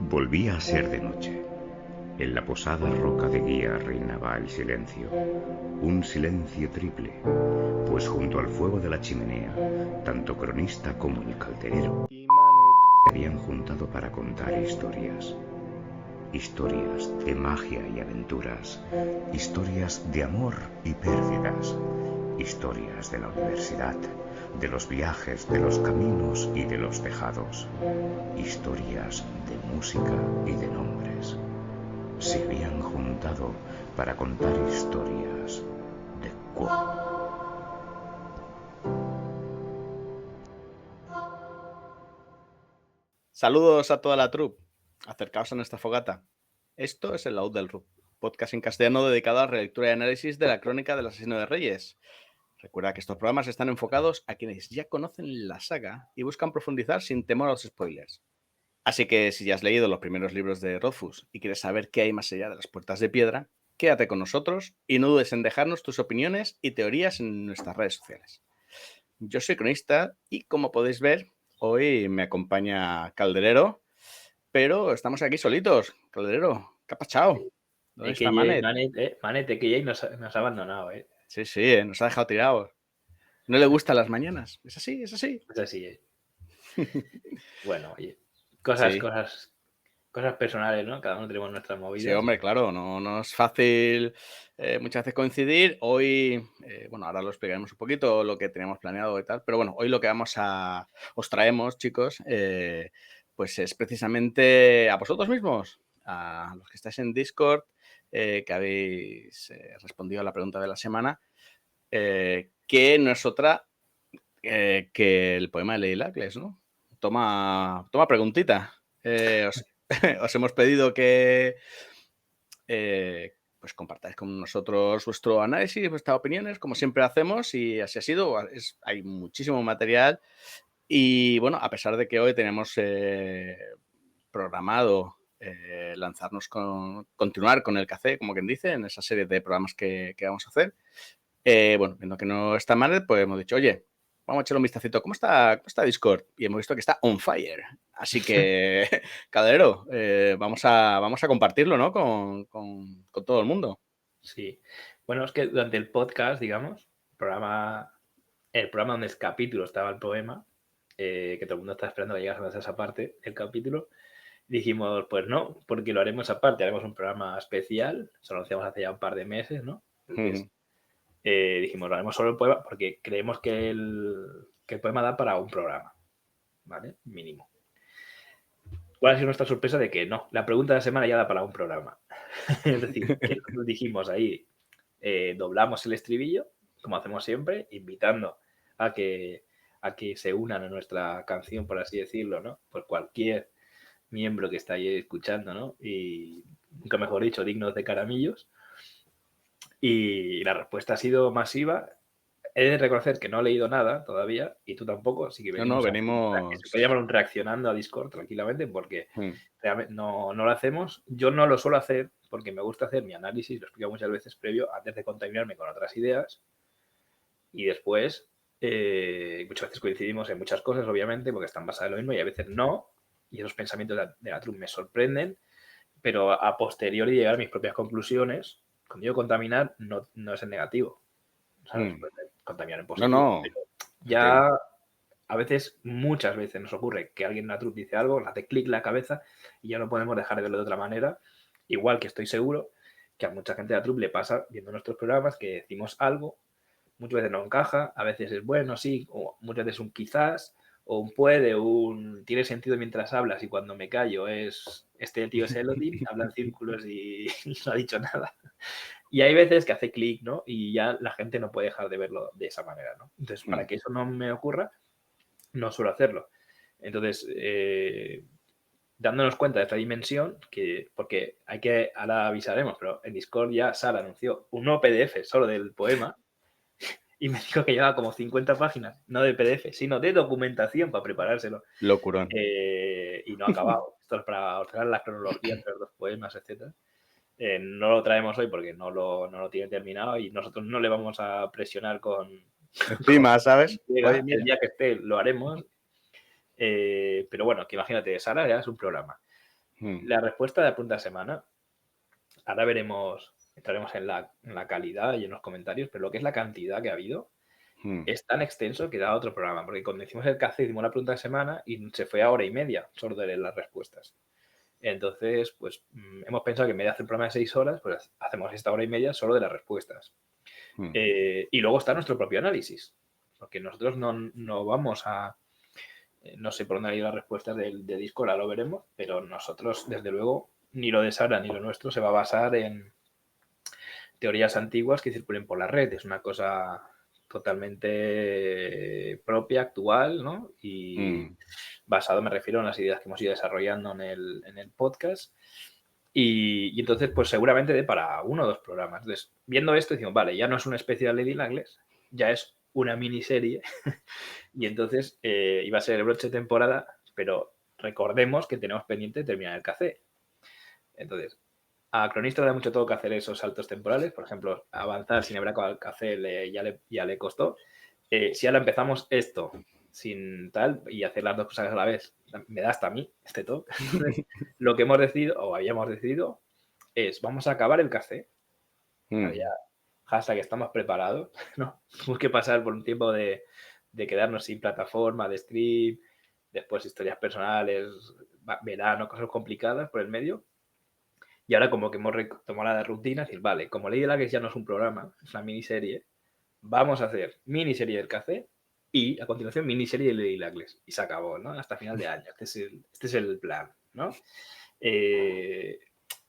Volvía a ser de noche. En la posada roca de guía reinaba el silencio. Un silencio triple, pues junto al fuego de la chimenea, tanto cronista como el calderero se habían juntado para contar historias. Historias de magia y aventuras, historias de amor y pérdidas, historias de la universidad, de los viajes, de los caminos y de los tejados, historias de música y de nombres. Se habían juntado para contar historias de Saludos a toda la troupe. Acercaos a nuestra fogata. Esto es el Laúd del Rub, podcast en castellano dedicado a la relectura y análisis de la crónica del asesino de reyes. Recuerda que estos programas están enfocados a quienes ya conocen la saga y buscan profundizar sin temor a los spoilers. Así que si ya has leído los primeros libros de Rothfuss y quieres saber qué hay más allá de las puertas de piedra, quédate con nosotros y no dudes en dejarnos tus opiniones y teorías en nuestras redes sociales. Yo soy cronista y, como podéis ver, hoy me acompaña Calderero, pero estamos aquí solitos. Calderero, ¿qué ha pasado? ¿Dónde está Manet? Manet, que ya nos ha abandonado, ¿eh? Sí, nos ha dejado tirados. No le gustan las mañanas. Es así. Es así, ¿eh? Bueno, oye, Sí. cosas personales, ¿no? Cada uno tenemos nuestras movidas. Sí, hombre, claro, no es fácil muchas veces coincidir. Hoy, ahora lo explicaremos un poquito lo que teníamos planeado y tal, pero bueno, hoy lo que os traemos, chicos, pues es precisamente a vosotros mismos, a los que estáis en Discord, que habéis respondido a la pregunta de la semana, que no es otra que el poema de Leila Lacles, ¿no? Toma preguntita. Os hemos pedido que pues compartáis con nosotros vuestro análisis, vuestras opiniones, como siempre hacemos, y así ha sido. Hay muchísimo material y bueno, a pesar de que hoy tenemos programado continuar con el café, como quien dice, en esa serie de programas que vamos a hacer, viendo que no está mal, pues hemos dicho, oye, vamos a echarle un vistacito. ¿Cómo está Discord? Y hemos visto que está on fire. Así que, Calderero, vamos a compartirlo, ¿no? Con todo el mundo. Sí. Bueno, es que durante el podcast, digamos, el programa donde el capítulo estaba el poema, que todo el mundo está esperando que llegásemos a esa parte del capítulo, dijimos, pues no, porque lo haremos aparte, haremos un programa especial, eso lo anunciamos hace ya un par de meses, ¿no? Entonces, dijimos, lo haremos solo el poema porque creemos que el poema da para un programa, ¿vale? Mínimo. ¿Cuál ha sido nuestra sorpresa? De que no, la pregunta de la semana ya da para un programa. Es decir, que nosotros dijimos ahí, doblamos el estribillo, como hacemos siempre, invitando a que se unan a nuestra canción, por así decirlo, ¿no? Por cualquier miembro que está ahí escuchando, ¿no? Y, nunca mejor dicho, dignos de caramillos. Y la respuesta ha sido masiva. He de reconocer que no he leído nada todavía, y tú tampoco, así que venimos se puede llamar un reaccionando a Discord tranquilamente, porque realmente no lo hacemos. Yo no lo suelo hacer porque me gusta hacer mi análisis, lo explico muchas veces previo, antes de contaminarme con otras ideas, y después muchas veces coincidimos en muchas cosas, obviamente, porque están basadas en lo mismo, y a veces no, y esos pensamientos de la troupe me sorprenden, pero a posteriori llegar a mis propias conclusiones. Cuando digo contaminar, no es en negativo, ¿sabes? Contaminar en positivo. No. Pero ya a veces, muchas veces nos ocurre que alguien en la troupe dice algo, nos hace clic la cabeza y ya no podemos dejar de verlo de otra manera. Igual que estoy seguro que a mucha gente de la troupe le pasa viendo nuestros programas que decimos algo, muchas veces no encaja, a veces es bueno, sí, o muchas veces un quizás, o un puede, un tiene sentido mientras hablas y cuando me callo es este tío es Elodie, habla en círculos y no ha dicho nada. Y hay veces que hace clic, ¿no? Y ya la gente no puede dejar de verlo de esa manera, ¿no? Entonces, para que eso no me ocurra, no suelo hacerlo. Entonces, dándonos cuenta de esta dimensión, porque ahora avisaremos, pero en Discord ya Sara anunció un nuevo PDF solo del poema y me dijo que llevaba como 50 páginas, no de PDF, sino de documentación para preparárselo. Locurón. Y no ha acabado. Esto es para ordenar la cronología entre los dos poemas, etc. No lo traemos hoy porque no lo tiene terminado y nosotros no le vamos a presionar con Encima, ¿sabes? Oye, el día que esté lo haremos. Pero bueno, que imagínate, Sara ya es un programa. La respuesta de la pregunta de semana, ahora veremos, entraremos en la calidad y en los comentarios, pero lo que es la cantidad que ha habido es tan extenso que da otro programa, porque cuando hicimos el café hicimos la pregunta de semana y se fue a 1 hora y media solo de leer las respuestas. Entonces, pues hemos pensado que en vez de hacer un programa de 6 horas, pues hacemos esta 1 hora y media solo de las respuestas. Y luego está nuestro propio análisis, porque nosotros no vamos a... no sé por dónde han ido las respuestas de Discord, ahora lo veremos, pero nosotros, desde luego, ni lo de Sara ni lo nuestro se va a basar en teorías antiguas que circulen por la red. Es una cosa totalmente propia, actual, ¿no? Y basado, me refiero, en las ideas que hemos ido desarrollando en el podcast. Y entonces, pues seguramente dé para 1 o 2 programas. Entonces, viendo esto, decimos, vale, ya no es un especial Lady Langles, ya es una miniserie. Y entonces iba a ser el broche de temporada, pero recordemos que tenemos pendiente terminar el café. Entonces, a Cronista le da mucho todo que hacer esos saltos temporales. Por ejemplo, avanzar sin haber acabado el café ya le costó. Si ahora empezamos esto sin tal y hacer las 2 cosas a la vez, me da hasta a mí este toque. Lo que hemos decidido, o habíamos decidido, es vamos a acabar el café. Vale, ya, hashtag estamos preparados, ¿no? Tenemos que pasar por un tiempo de quedarnos sin plataforma, de stream, después historias personales, verano, cosas complicadas por el medio. Y ahora como que hemos retomado la rutina, decir, vale, como Lady Langles ya no es un programa, es una miniserie, vamos a hacer miniserie del café y a continuación miniserie de Lady Langles. Y se acabó, ¿no? Hasta final de año. Este es el plan, ¿no?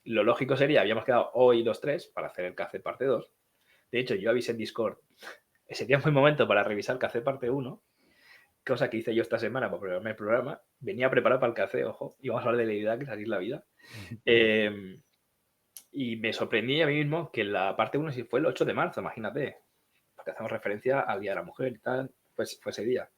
Lo lógico sería, habíamos quedado hoy los 3 para hacer el café parte 2. De hecho, yo avisé en Discord, ese día fue el momento para revisar el café parte 1, cosa que hice yo esta semana para prepararme el programa. Venía preparado para el café, ojo, y vamos a hablar de Lady Langles, así es la vida. Y me sorprendí a mí mismo que la parte 1 sí fue el 8 de marzo, imagínate, porque hacemos referencia al Día de la Mujer y tal, pues fue ese día,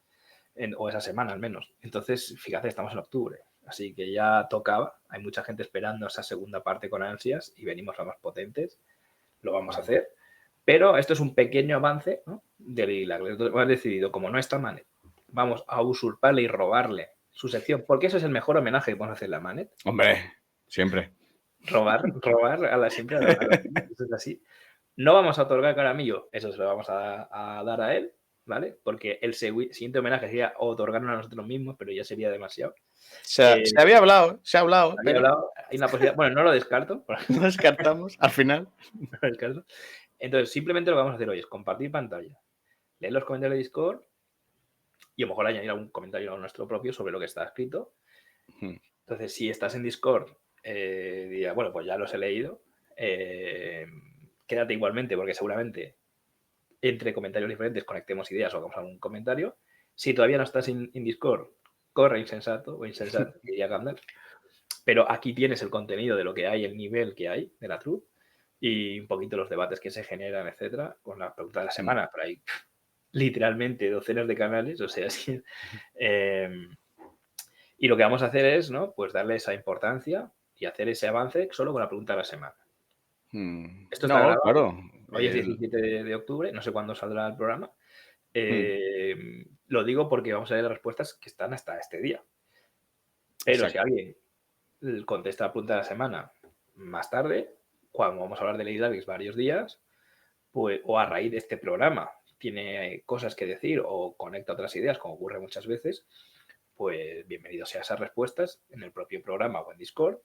o esa semana al menos. Entonces, fíjate, estamos en octubre, así que ya tocaba, hay mucha gente esperando esa segunda parte con ansias y venimos los más potentes, lo vamos a hacer, pero esto es un pequeño avance, ¿no?, de Lady Langles. Entonces, hemos decidido, como no está Manet, vamos a usurparle y robarle su sección, porque eso es el mejor homenaje que podemos hacerle a Manet. Hombre, siempre. Robar siempre a la eso es así. No vamos a otorgar Caramillo, eso se lo vamos a dar a él, ¿vale? Porque el siguiente homenaje sería otorgarnos a nosotros mismos, pero ya sería demasiado. Se había hablado, Había hablado, hay una posibilidad, bueno, no lo descarto. No descartamos al final. No lo descarto. Entonces, simplemente lo que vamos a hacer hoy es compartir pantalla, leer los comentarios de Discord y a lo mejor añadir algún comentario nuestro propio sobre lo que está escrito. Entonces, si estás en Discord, diría, bueno, pues ya los he leído. Quédate igualmente, porque seguramente entre comentarios diferentes conectemos ideas o hagamos algún comentario. Si todavía no estás en Discord, corre insensato o insensato, diría Gandalf. Pero aquí tienes el contenido de lo que hay, el nivel que hay de la truth y un poquito los debates que se generan, etcétera, con la pregunta de la semana. Por ahí, literalmente, docenas de canales, o sea, sí. Y lo que vamos a hacer es, ¿no?, pues darle esa importancia y hacer ese avance solo con la pregunta de la semana. Esto está grabado. Claro. Hoy es 17 de octubre, no sé cuándo saldrá el programa. Lo digo porque vamos a ver las respuestas que están hasta este día. Pero si alguien contesta la pregunta de la semana más tarde, cuando vamos a hablar de Lady Langles varios días, pues, o a raíz de este programa tiene cosas que decir o conecta otras ideas, como ocurre muchas veces, pues bienvenido sea esas respuestas en el propio programa o en Discord.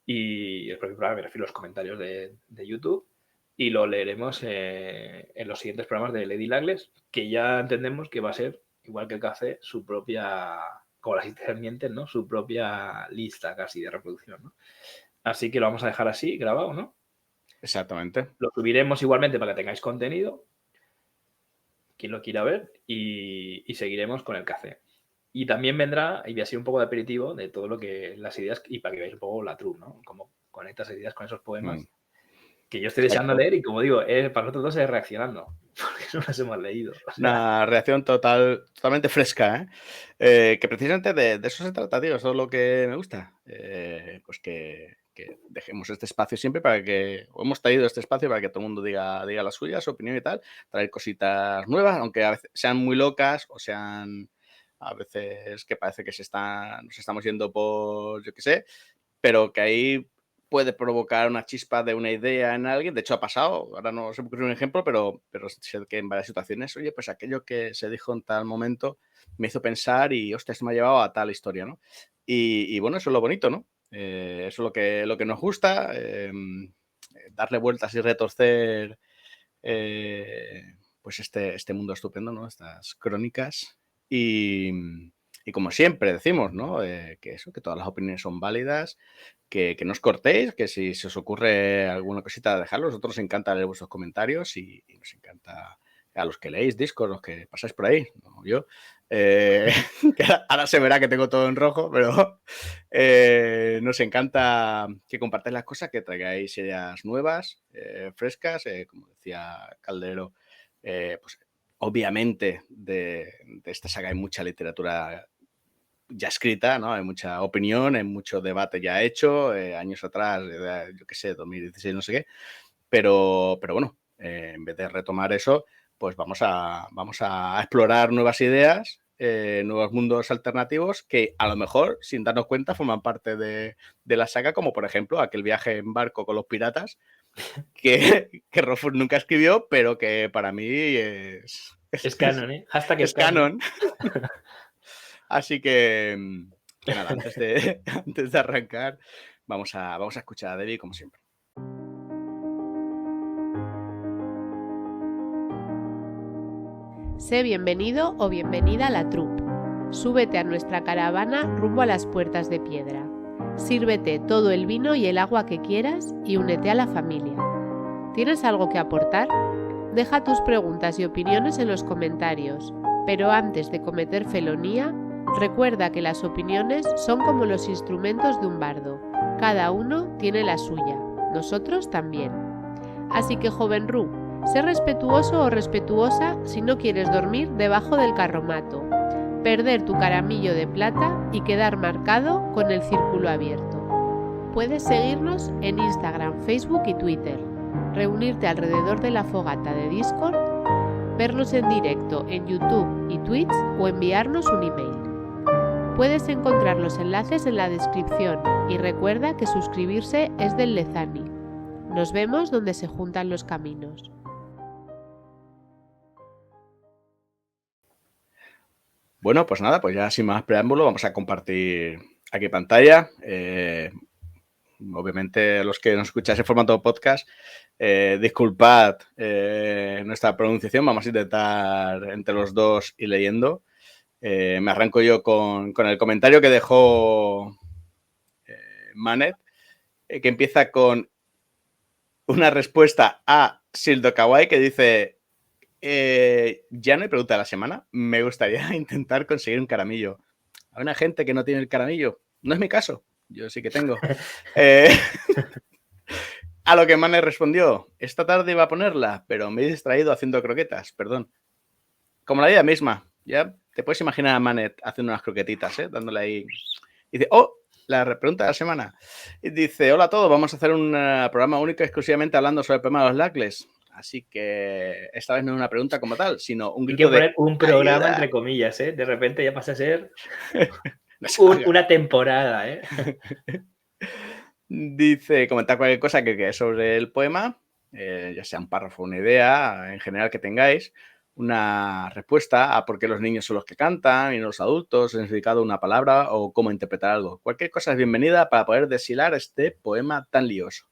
Y el propio programa, me refiero a los comentarios de YouTube, y lo leeremos en los siguientes programas de Lady Langles, que ya entendemos que va a ser, igual que el café, su propia, como las intermientes, ¿no?, su propia lista casi de reproducción, ¿no? Así que lo vamos a dejar así, grabado, ¿no? Exactamente. Lo subiremos igualmente para que tengáis contenido, quien lo quiera ver, y seguiremos con el café. Y también vendrá, y así un poco de aperitivo de todo lo que las ideas, y para que veáis un poco la truth, ¿no?, cómo conectas ideas con esos poemas que yo estoy deseando leer, y como digo, para nosotros dos es reaccionando, porque no las hemos leído. O sea, una reacción totalmente fresca, ¿eh? Que precisamente de eso se trata, tío. Eso es lo que me gusta. Pues que dejemos este espacio siempre para que... O hemos traído este espacio para que todo el mundo diga la suya, su opinión y tal. Traer cositas nuevas, aunque a veces sean muy locas o sean a veces que parece que nos estamos yendo por, yo qué sé, pero que ahí puede provocar una chispa de una idea en alguien. De hecho, ha pasado, ahora no se me ocurre un ejemplo, pero sé que en varias situaciones, oye, pues aquello que se dijo en tal momento me hizo pensar y, hostia, esto me ha llevado a tal historia, ¿no? Y bueno, eso es lo bonito, ¿no? Eso es lo que nos gusta, darle vueltas y retorcer pues este mundo estupendo, ¿no? Estas crónicas. Y como siempre decimos, ¿no? Que todas las opiniones son válidas, que no os cortéis, que si se os ocurre alguna cosita, dejadlo. A nosotros nos encanta leer vuestros comentarios y nos encanta a los que leéis Discord, los que pasáis por ahí, no yo. Que ahora se verá que tengo todo en rojo, pero nos encanta que compartáis las cosas, que traigáis ideas nuevas, frescas, como decía Caldero, pues obviamente de esta saga hay mucha literatura ya escrita, ¿no? Hay mucha opinión, hay mucho debate ya hecho, años atrás, yo qué sé, 2016, no sé qué, pero bueno, en vez de retomar eso, pues vamos a explorar nuevas ideas, nuevos mundos alternativos que a lo mejor, sin darnos cuenta, forman parte de la saga, como por ejemplo aquel viaje en barco con los piratas, que Rothfuss nunca escribió, pero que para mí Es canon, ¿eh? Hashtag es canon. Así que nada, antes de arrancar, vamos a escuchar a Debbie como siempre. Sé bienvenido o bienvenida a la troupe. Súbete a nuestra caravana rumbo a las puertas de piedra. Sírvete todo el vino y el agua que quieras y únete a la familia. ¿Tienes algo que aportar? Deja tus preguntas y opiniones en los comentarios, pero antes de cometer felonía, recuerda que las opiniones son como los instrumentos de un bardo. Cada uno tiene la suya, nosotros también. Así que, joven Ru, sé respetuoso o respetuosa si no quieres dormir debajo del carromato, perder tu caramillo de plata y quedar marcado con el círculo abierto. Puedes seguirnos en Instagram, Facebook y Twitter, reunirte alrededor de la fogata de Discord, vernos en directo en YouTube y Twitch o enviarnos un email. Puedes encontrar los enlaces en la descripción y recuerda que suscribirse es del Lezani. Nos vemos donde se juntan los caminos. Bueno, pues nada, pues ya sin más preámbulo vamos a compartir aquí pantalla. Obviamente los que nos escucháis en formato podcast, disculpad nuestra pronunciación, vamos a intentar entre los dos ir leyendo. Me arranco yo con el comentario que dejó Manet, que empieza con una respuesta a Sildo Kawaii que dice: ya no hay pregunta de la semana, me gustaría intentar conseguir un caramillo. Hay una gente que no tiene el caramillo, no es mi caso, yo sí que tengo. A lo que Manet respondió: esta tarde iba a ponerla, pero me he distraído haciendo croquetas, perdón. Como la vida misma, ya te puedes imaginar a Manet haciendo unas croquetitas, dándole ahí. Y dice: oh, la pregunta de la semana. Y dice: hola a todos, vamos a hacer un programa único exclusivamente hablando sobre el problema de los lacles. Así que esta vez no es una pregunta como tal, sino un grito de poner un programa ayuda. Entre comillas, ¿eh? De repente ya pasa a ser una temporada, ¿eh? Dice: comentar cualquier cosa que quede sobre el poema, ya sea un párrafo, una idea, en general que tengáis, una respuesta a por qué los niños son los que cantan y no los adultos, el significado de una palabra o cómo interpretar algo. Cualquier cosa es bienvenida para poder deshilar este poema tan lioso.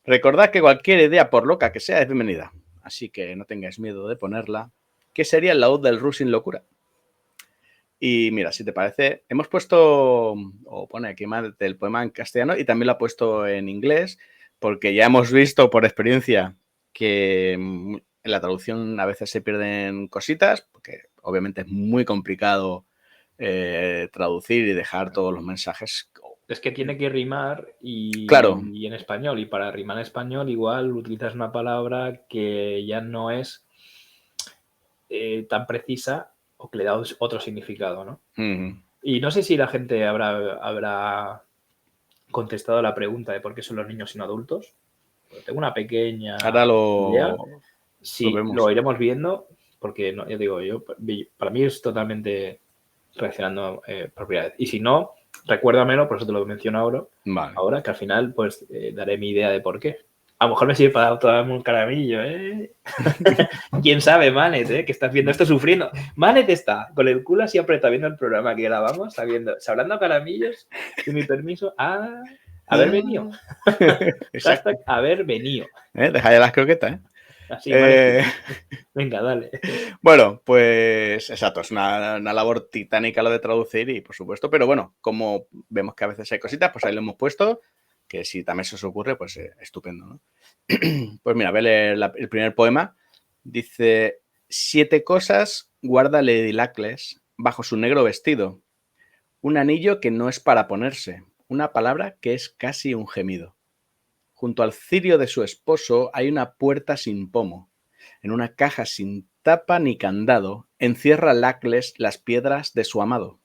Recordad que cualquier idea, por loca que sea, es bienvenida. Así que no tengáis miedo de ponerla. ¿Qué sería el laúd del Ru sin locura? Y mira, si te parece, hemos puesto, o pone aquí más del poema en castellano y también lo ha puesto en inglés, porque ya hemos visto por experiencia que en la traducción a veces se pierden cositas, porque obviamente es muy complicado traducir y dejar todos los mensajes. Es que tiene que rimar Claro. Y en español. Y para rimar en español igual utilizas una palabra que ya no es tan precisa o que le da otro significado, ¿no? Y no sé si la gente habrá contestado la pregunta de por qué son los niños y no adultos. Pero tengo una pequeña idea. Sí, lo iremos viendo, porque ya digo, para mí es totalmente reaccionando propiedades. Y si no, Recuérdamelo, por eso te lo menciono ahora. Vale. Ahora, que al final, pues, daré mi idea de por qué. A lo mejor me sirve para darme un caramillo, ¿eh? ¿Quién sabe, Manet, que estás viendo esto sufriendo? Manet está con el culo así apretado viendo el programa que grabamos, hablando a caramillos, sin mi permiso, haber venido. Exacto. Hashtag haber venido. Deja ya las croquetas, ¿eh? Así, Manet. Venga, dale. Bueno, pues exacto, es una labor titánica lo de traducir y por supuesto, pero bueno, como vemos que a veces hay cositas, pues ahí lo hemos puesto, que si también se os ocurre, pues estupendo, ¿no? Pues mira, voy a leer el primer poema. Dice, 7 cosas guarda Lady Luckless bajo su negro vestido. Un anillo que no es para ponerse, una palabra que es casi un gemido. Junto al cirio de su esposo hay una puerta sin pomo. En una caja sin tapa ni candado, encierra Luckless las piedras de su amado.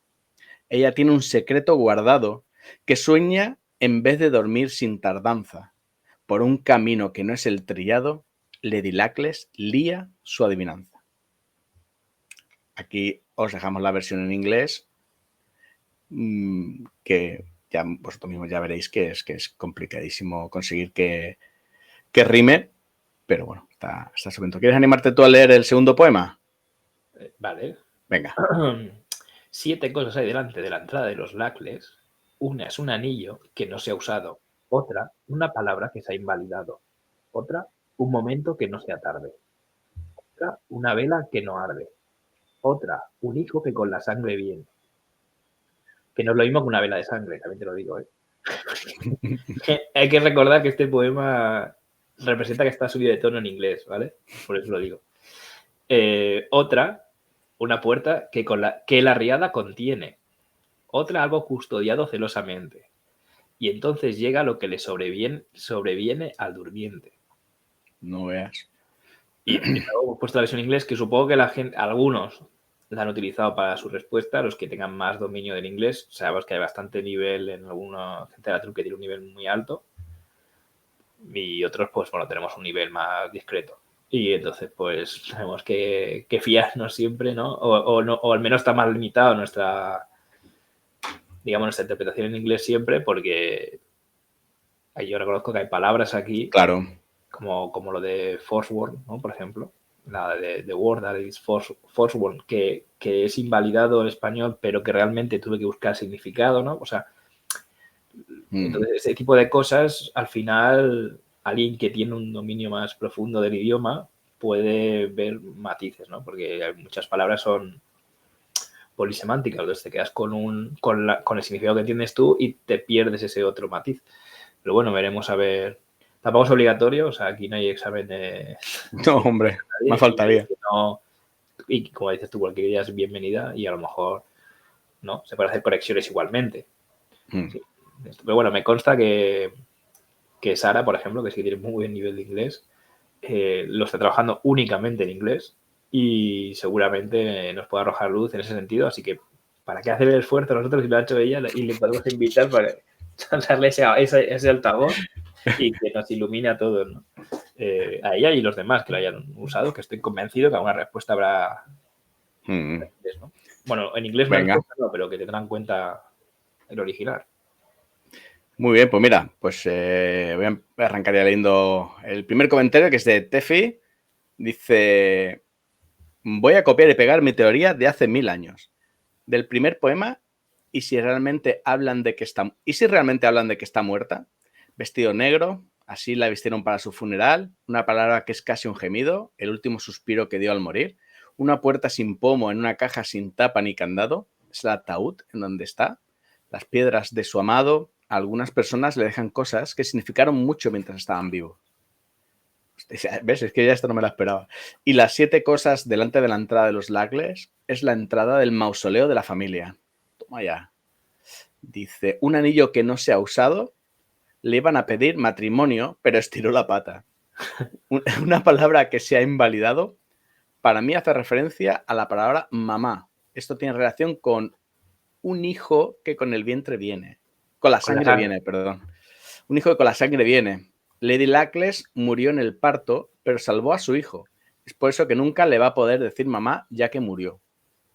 Ella tiene un secreto guardado que sueña en vez de dormir sin tardanza. Por un camino que no es el trillado, Lady Luckless lía su adivinanza. Aquí os dejamos la versión en inglés, que ya vosotros mismos ya veréis que es complicadísimo conseguir que rime, pero bueno, está suculento. ¿Quieres animarte tú a leer el segundo poema? Vale. Venga. 7 cosas hay delante de la entrada de los Luckless. Una es un anillo que no se ha usado. Otra, una palabra que se ha invalidado. Otra, un momento que no sea tarde. Otra, una vela que no arde. Otra, un hijo que con la sangre viene. Que no es lo mismo que una vela de sangre, también te lo digo, ¿eh? Hay que recordar que este poema representa que está subido de tono en inglés, ¿vale? Por eso lo digo. Otra, una puerta que la riada contiene. Otra, algo custodiado celosamente. Y entonces llega lo que le sobreviene al durmiente. No veas. Y luego hemos puesto la versión en inglés, que supongo que algunos la han utilizado para su respuesta, los que tengan más dominio del inglés. Sabemos que hay bastante nivel en alguna gente de la trupe que tiene un nivel muy alto. Y otros, pues bueno, tenemos un nivel más discreto. Y entonces, pues, tenemos que fiarnos siempre, ¿no? O al menos está más limitado nuestra interpretación en inglés siempre, porque yo reconozco que hay palabras aquí, claro, como lo de Forsworn, ¿no? Por ejemplo, la de Word that is Forsworn, que es invalidado en español, pero que realmente tuve que buscar significado, ¿no? O sea, entonces ese tipo de cosas, al final, alguien que tiene un dominio más profundo del idioma puede ver matices, ¿no? Porque muchas palabras son polisemánticas, entonces te quedas con el significado que entiendes tú y te pierdes ese otro matiz. Pero bueno, veremos a ver. Tampoco es obligatorio, o sea, aquí no hay examen de... No, hombre, me faltaría. Y como dices tú, cualquier idea es bienvenida y a lo mejor, ¿no? Se pueden hacer conexiones igualmente. Sí. Pero bueno, me consta que Sara, por ejemplo, que sí que tiene muy buen nivel de inglés, lo está trabajando únicamente en inglés y seguramente nos puede arrojar luz en ese sentido. Así que, ¿para qué hacer el esfuerzo nosotros si lo ha hecho ella y le podemos invitar para darle ese altavoz y que nos ilumine a todos, ¿no? A ella y los demás que lo hayan usado, que estoy convencido que alguna respuesta habrá en inglés, ¿no? Bueno, en inglés no, pero que tendrán en cuenta el original. Muy bien, pues mira, pues voy a arrancar ya leyendo el primer comentario, que es de Tefi. Dice, voy a copiar y pegar mi teoría de hace 1000 años. Del primer poema, ¿y si realmente hablan de que está muerta? Vestido negro, así la vistieron para su funeral, una palabra que es casi un gemido, el último suspiro que dio al morir, una puerta sin pomo en una caja sin tapa ni candado, es el ataúd en donde está, las piedras de su amado. A algunas personas le dejan cosas que significaron mucho mientras estaban vivos. ¿Ves? Es que ya esto no me lo esperaba. Y las 7 cosas delante de la entrada de los Luckless es la entrada del mausoleo de la familia. Toma ya. Dice, un anillo que no se ha usado, le iban a pedir matrimonio, pero estiró la pata. Una palabra que se ha invalidado, para mí hace referencia a la palabra mamá. Esto tiene relación con un hijo que con el vientre viene. Con la sangre viene, perdón. Un hijo que con la sangre viene. Lady Luckless murió en el parto, pero salvó a su hijo. Es por eso que nunca le va a poder decir mamá, ya que murió.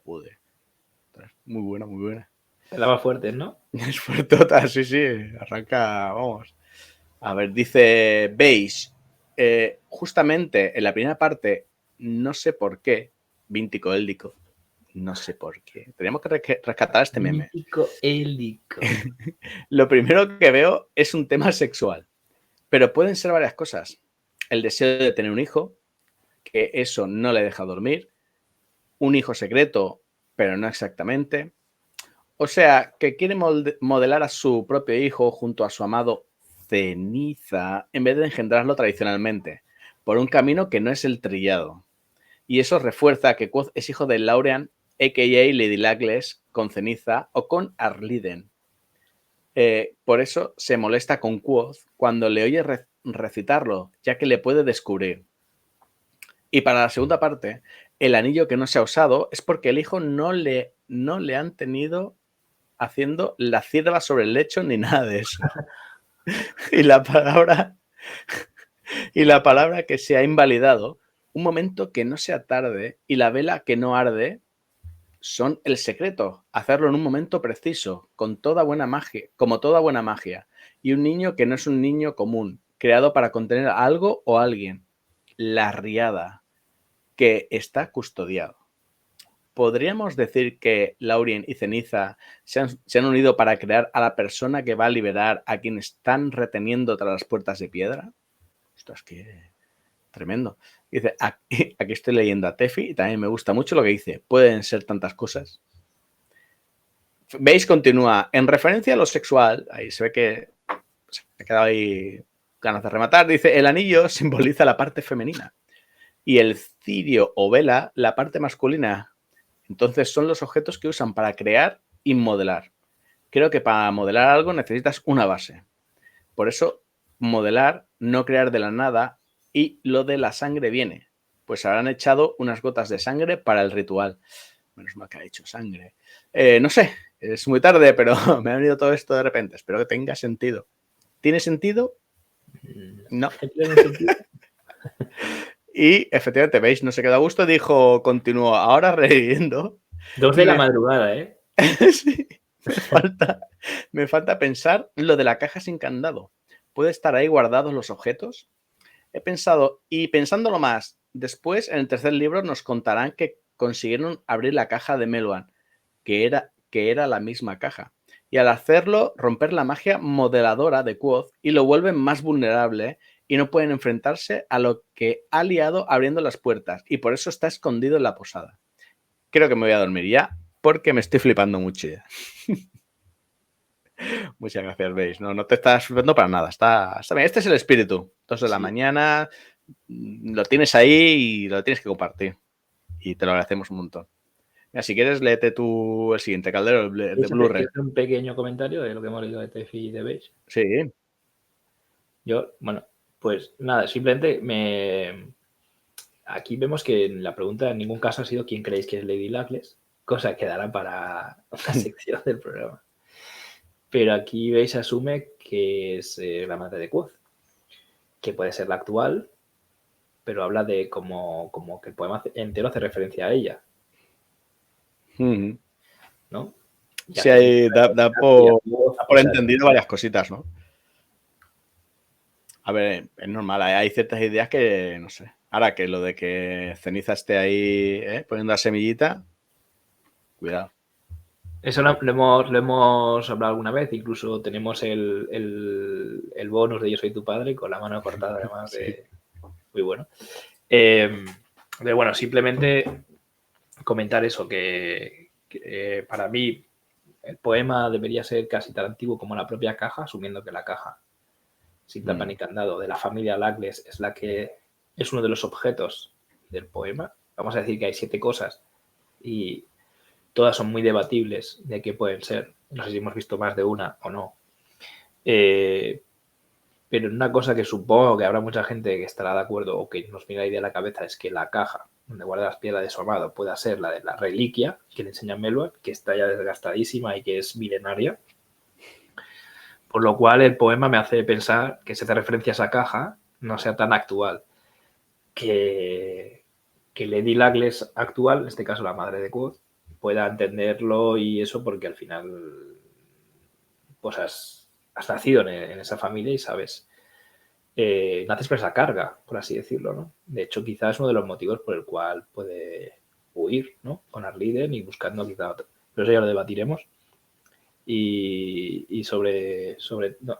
Joder. Muy buena, muy buena. Te daba fuerte, ¿no? Es fuertota, sí, sí. Arranca, vamos. A ver, dice Beige. Justamente en la primera parte, no sé por qué, Víntico Éldico, no sé por qué. Tenemos que rescatar este meme. Mítico Élico. Lo primero que veo es un tema sexual, pero pueden ser varias cosas. El deseo de tener un hijo, que eso no le deja dormir. Un hijo secreto, pero no exactamente. O sea, que quiere modelar a su propio hijo junto a su amado Ceniza en vez de engendrarlo tradicionalmente, por un camino que no es el trillado. Y eso refuerza que Quoth es hijo de Laurean, a.k.a. Lady Lagles, con Ceniza o con Arliden. Por eso se molesta con Quoth cuando le oye recitarlo, ya que le puede descubrir. Y para la segunda parte, el anillo que no se ha usado es porque el hijo no le han tenido haciendo la cierva sobre el lecho ni nada de eso. Y la palabra que se ha invalidado, un momento que no sea tarde y la vela que no arde son el secreto, hacerlo en un momento preciso, con toda buena magia, como toda buena magia, y un niño que no es un niño común, creado para contener a algo o a alguien, la riada, que está custodiado. ¿Podríamos decir que Laurien y Ceniza se han unido para crear a la persona que va a liberar a quien están reteniendo tras las puertas de piedra? Ostras, qué tremendo. Dice, aquí estoy leyendo a Tefi y también me gusta mucho lo que dice. Pueden ser tantas cosas. ¿Veis? Continúa. En referencia a lo sexual, ahí se ve que se ha quedado ahí ganas de rematar. Dice, el anillo simboliza la parte femenina y el cirio o vela la parte masculina. Entonces son los objetos que usan para crear y modelar. Creo que para modelar algo necesitas una base. Por eso, modelar, no crear de la nada, y lo de la sangre viene. Pues habrán echado unas gotas de sangre para el ritual. Menos mal que ha hecho sangre. No sé, es muy tarde, pero me ha venido todo esto de repente. Espero que tenga sentido. ¿Tiene sentido? No. Y efectivamente, veis, no se quedó a gusto, dijo, continuó, ahora reviviendo. 2 de la madrugada, ¿eh? Sí, me falta pensar lo de la caja sin candado. ¿Puede estar ahí guardados los objetos? He pensado, y pensándolo más, después en el tercer libro nos contarán que consiguieron abrir la caja de Meluan, que era la misma caja. Y al hacerlo, romper la magia modeladora de Quoth y lo vuelven más vulnerable y no pueden enfrentarse a lo que ha liado abriendo las puertas. Y por eso está escondido en la posada. Creo que me voy a dormir ya porque me estoy flipando mucho ya. Muchas gracias, veis. No te estás flipando para nada. Está bien. Este es el espíritu. 2 de la mañana. Lo tienes ahí y lo tienes que compartir. Y te lo agradecemos un montón. Mira, si quieres, léete tú el siguiente, Caldero, de Blu-ray. Un pequeño comentario de lo que hemos leído de Tefi y de Beige. Sí. Yo, bueno, pues nada, simplemente aquí vemos que en la pregunta en ningún caso ha sido quién creéis que es Lady Lagles, cosa que dará para una sección del programa. Pero aquí veis, asume que es la madre de Quoth, que puede ser la actual, pero habla de como que el poema entero hace referencia a ella. ¿No? Sí, ahí da por entendido varias cositas, ¿no? A ver, es normal, hay ciertas ideas que, no sé. Ahora que lo de que Ceniza esté ahí poniendo la semillita, cuidado. Eso lo hemos hablado alguna vez, incluso tenemos el bonus de Yo soy tu padre con la mano cortada, además. Sí. Muy bueno. Pero bueno, simplemente comentar eso, que para mí el poema debería ser casi tan antiguo como la propia caja, asumiendo que la caja sin tapa ni candado de la familia Lagles es la que es uno de los objetos del poema. Vamos a decir que hay 7 cosas y todas son muy debatibles de qué pueden ser. No sé si hemos visto más de una o no. Pero una cosa que supongo que habrá mucha gente que estará de acuerdo o que nos viene la idea a la cabeza es que la caja donde guarda las piedras de su amado pueda ser la de la reliquia que le enseña Meluan, que está ya desgastadísima y que es milenaria. Por lo cual el poema me hace pensar que si hace referencia a esa caja no sea tan actual. Que Lady Lagles actual, en este caso la madre de Quoth, pueda entenderlo y eso, porque al final pues has nacido en esa familia y sabes, naces con esa carga, por así decirlo, ¿no? De hecho, quizás es uno de los motivos por el cual puede huir, ¿no? Con Arliden y buscando quizá otro. Pero eso ya lo debatiremos. Y sobre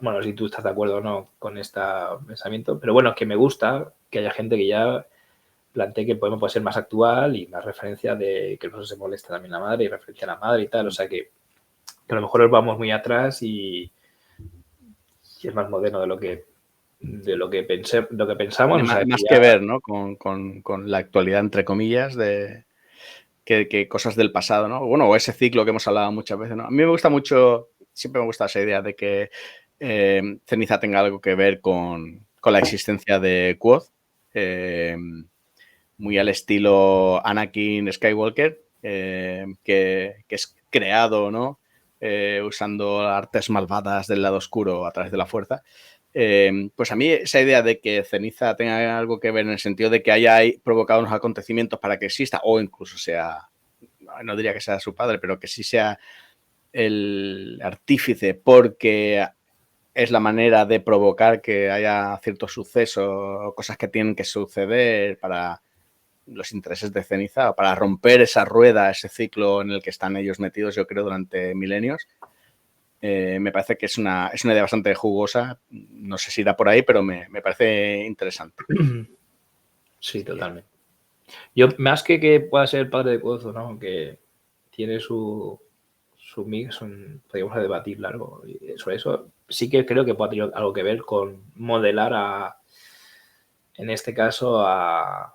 bueno, si tú estás de acuerdo o no con este pensamiento, pero bueno, que me gusta que haya gente que ya plantee que el poema puede ser más actual y más referencia de que el profesor se molesta también la madre y referencia a la madre y tal, o sea que a lo mejor vamos muy atrás y es más moderno de lo que pensamos. Más que ver, ¿no? Con la actualidad, entre comillas, de que cosas del pasado, ¿no? Bueno, o ese ciclo que hemos hablado muchas veces, ¿no? A mí me gusta mucho, siempre me gusta esa idea de que Ceniza tenga algo que ver con la existencia de Quoth, muy al estilo Anakin Skywalker, que es creado, ¿no? Usando artes malvadas del lado oscuro a través de la fuerza. Pues a mí esa idea de que Ceniza tenga algo que ver en el sentido de que haya provocado unos acontecimientos para que exista, o incluso sea, no diría que sea su padre, pero que sí sea el artífice porque es la manera de provocar que haya ciertos sucesos o cosas que tienen que suceder para los intereses de Ceniza, para romper esa rueda, ese ciclo en el que están ellos metidos, yo creo, durante milenios. Me parece que es una idea bastante jugosa. No sé si irá por ahí, pero me parece interesante. Sí, totalmente. Yo, más que pueda ser el padre de Pozo, ¿no? Que tiene su mix, podríamos debatir largo sobre eso. Sí que creo que puede tener algo que ver con modelar en este caso, a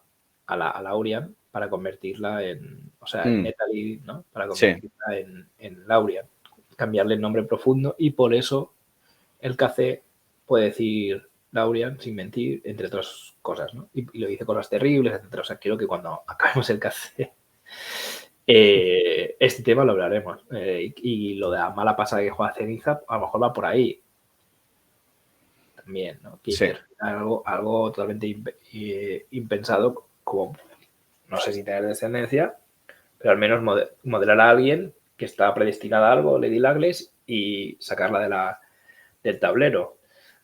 Laurian para convertirla en, o sea, en Netalee, ¿no? Para convertirla en Laurian, cambiarle el nombre profundo y por eso el KC puede decir Laurian sin mentir, entre otras cosas, ¿no? Y lo dice cosas terribles, etc. O sea, quiero que cuando acabemos el KC este tema lo hablaremos. Y lo de la mala pasada que juega Ceniza, a lo mejor va por ahí también, ¿no? Que Sí. algo totalmente impensado, como no sé si tener descendencia, pero al menos modelar a alguien que está predestinada a algo, Lady Lagles, y sacarla del tablero.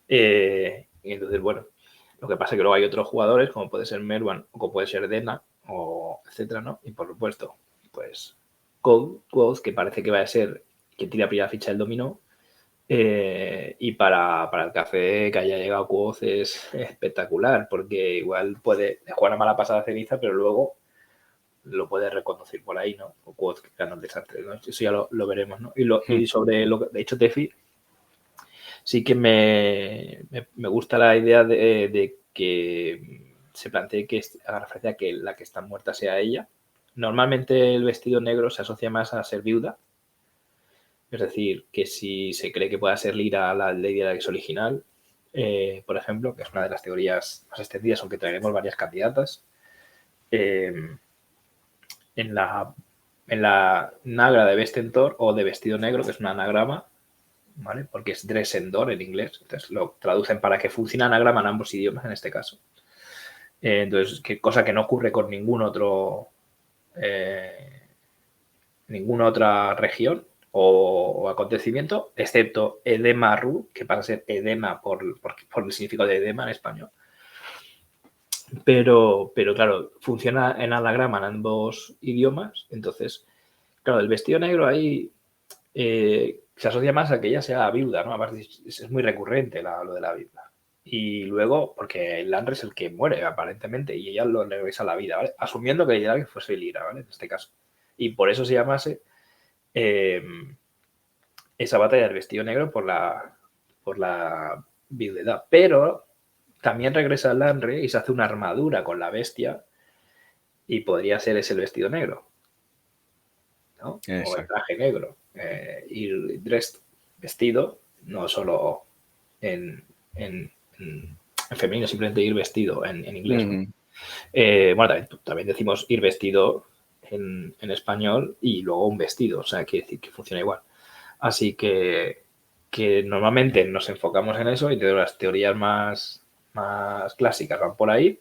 Y entonces, bueno, lo que pasa es que luego hay otros jugadores, como puede ser Merwan o como puede ser Dena, o etcétera, ¿no? Y por supuesto, pues Quoth, que parece que va a ser quien tira primera ficha del dominó. Y para el café que haya llegado Quoth es espectacular, porque igual puede jugar a mala pasada Ceniza, pero luego lo puede reconducir por ahí, ¿no? O Quoth que gana el desastre, ¿no? Eso ya lo veremos, ¿no? Y sobre lo que de hecho Tefi, sí que me gusta la idea de que se plantee que haga referencia a que la que está muerta sea ella. Normalmente el vestido negro se asocia más a ser viuda. Es decir, que si se cree que pueda ser Lyra la Lady Alex original, por ejemplo, que es una de las teorías más extendidas, aunque traeremos varias candidatas, en la nagra de Vestentor o de vestido negro, que es un anagrama, ¿vale? Porque es Dressendor en inglés, entonces lo traducen para que funcione anagrama en ambos idiomas en este caso. Entonces, cosa que no ocurre con ninguna otra región o acontecimiento, excepto Edema Ru, que pasa a ser edema por el significado de edema en español. Pero claro, funciona en anagrama en ambos idiomas, entonces, claro, el vestido negro ahí se asocia más a que ella sea viuda, ¿no? Aparte es muy recurrente lo de la viuda. Y luego, porque Lanre es el que muere, aparentemente, y ella lo regresa a la vida, ¿vale? Asumiendo que ella fuese Lyra, ¿vale? En este caso. Y por eso se llamase esa batalla del vestido negro por la viudedad. Pero también regresa Lanre y se hace una armadura con la bestia y podría ser ese el vestido negro, ¿no? O el traje negro. Ir dressed, vestido, no solo en femenino, simplemente ir vestido en inglés, ¿no? Bueno, también decimos ir vestido en español y luego un vestido, o sea, quiere decir que funciona igual. Así que normalmente nos enfocamos en eso y de las teorías más clásicas van por ahí.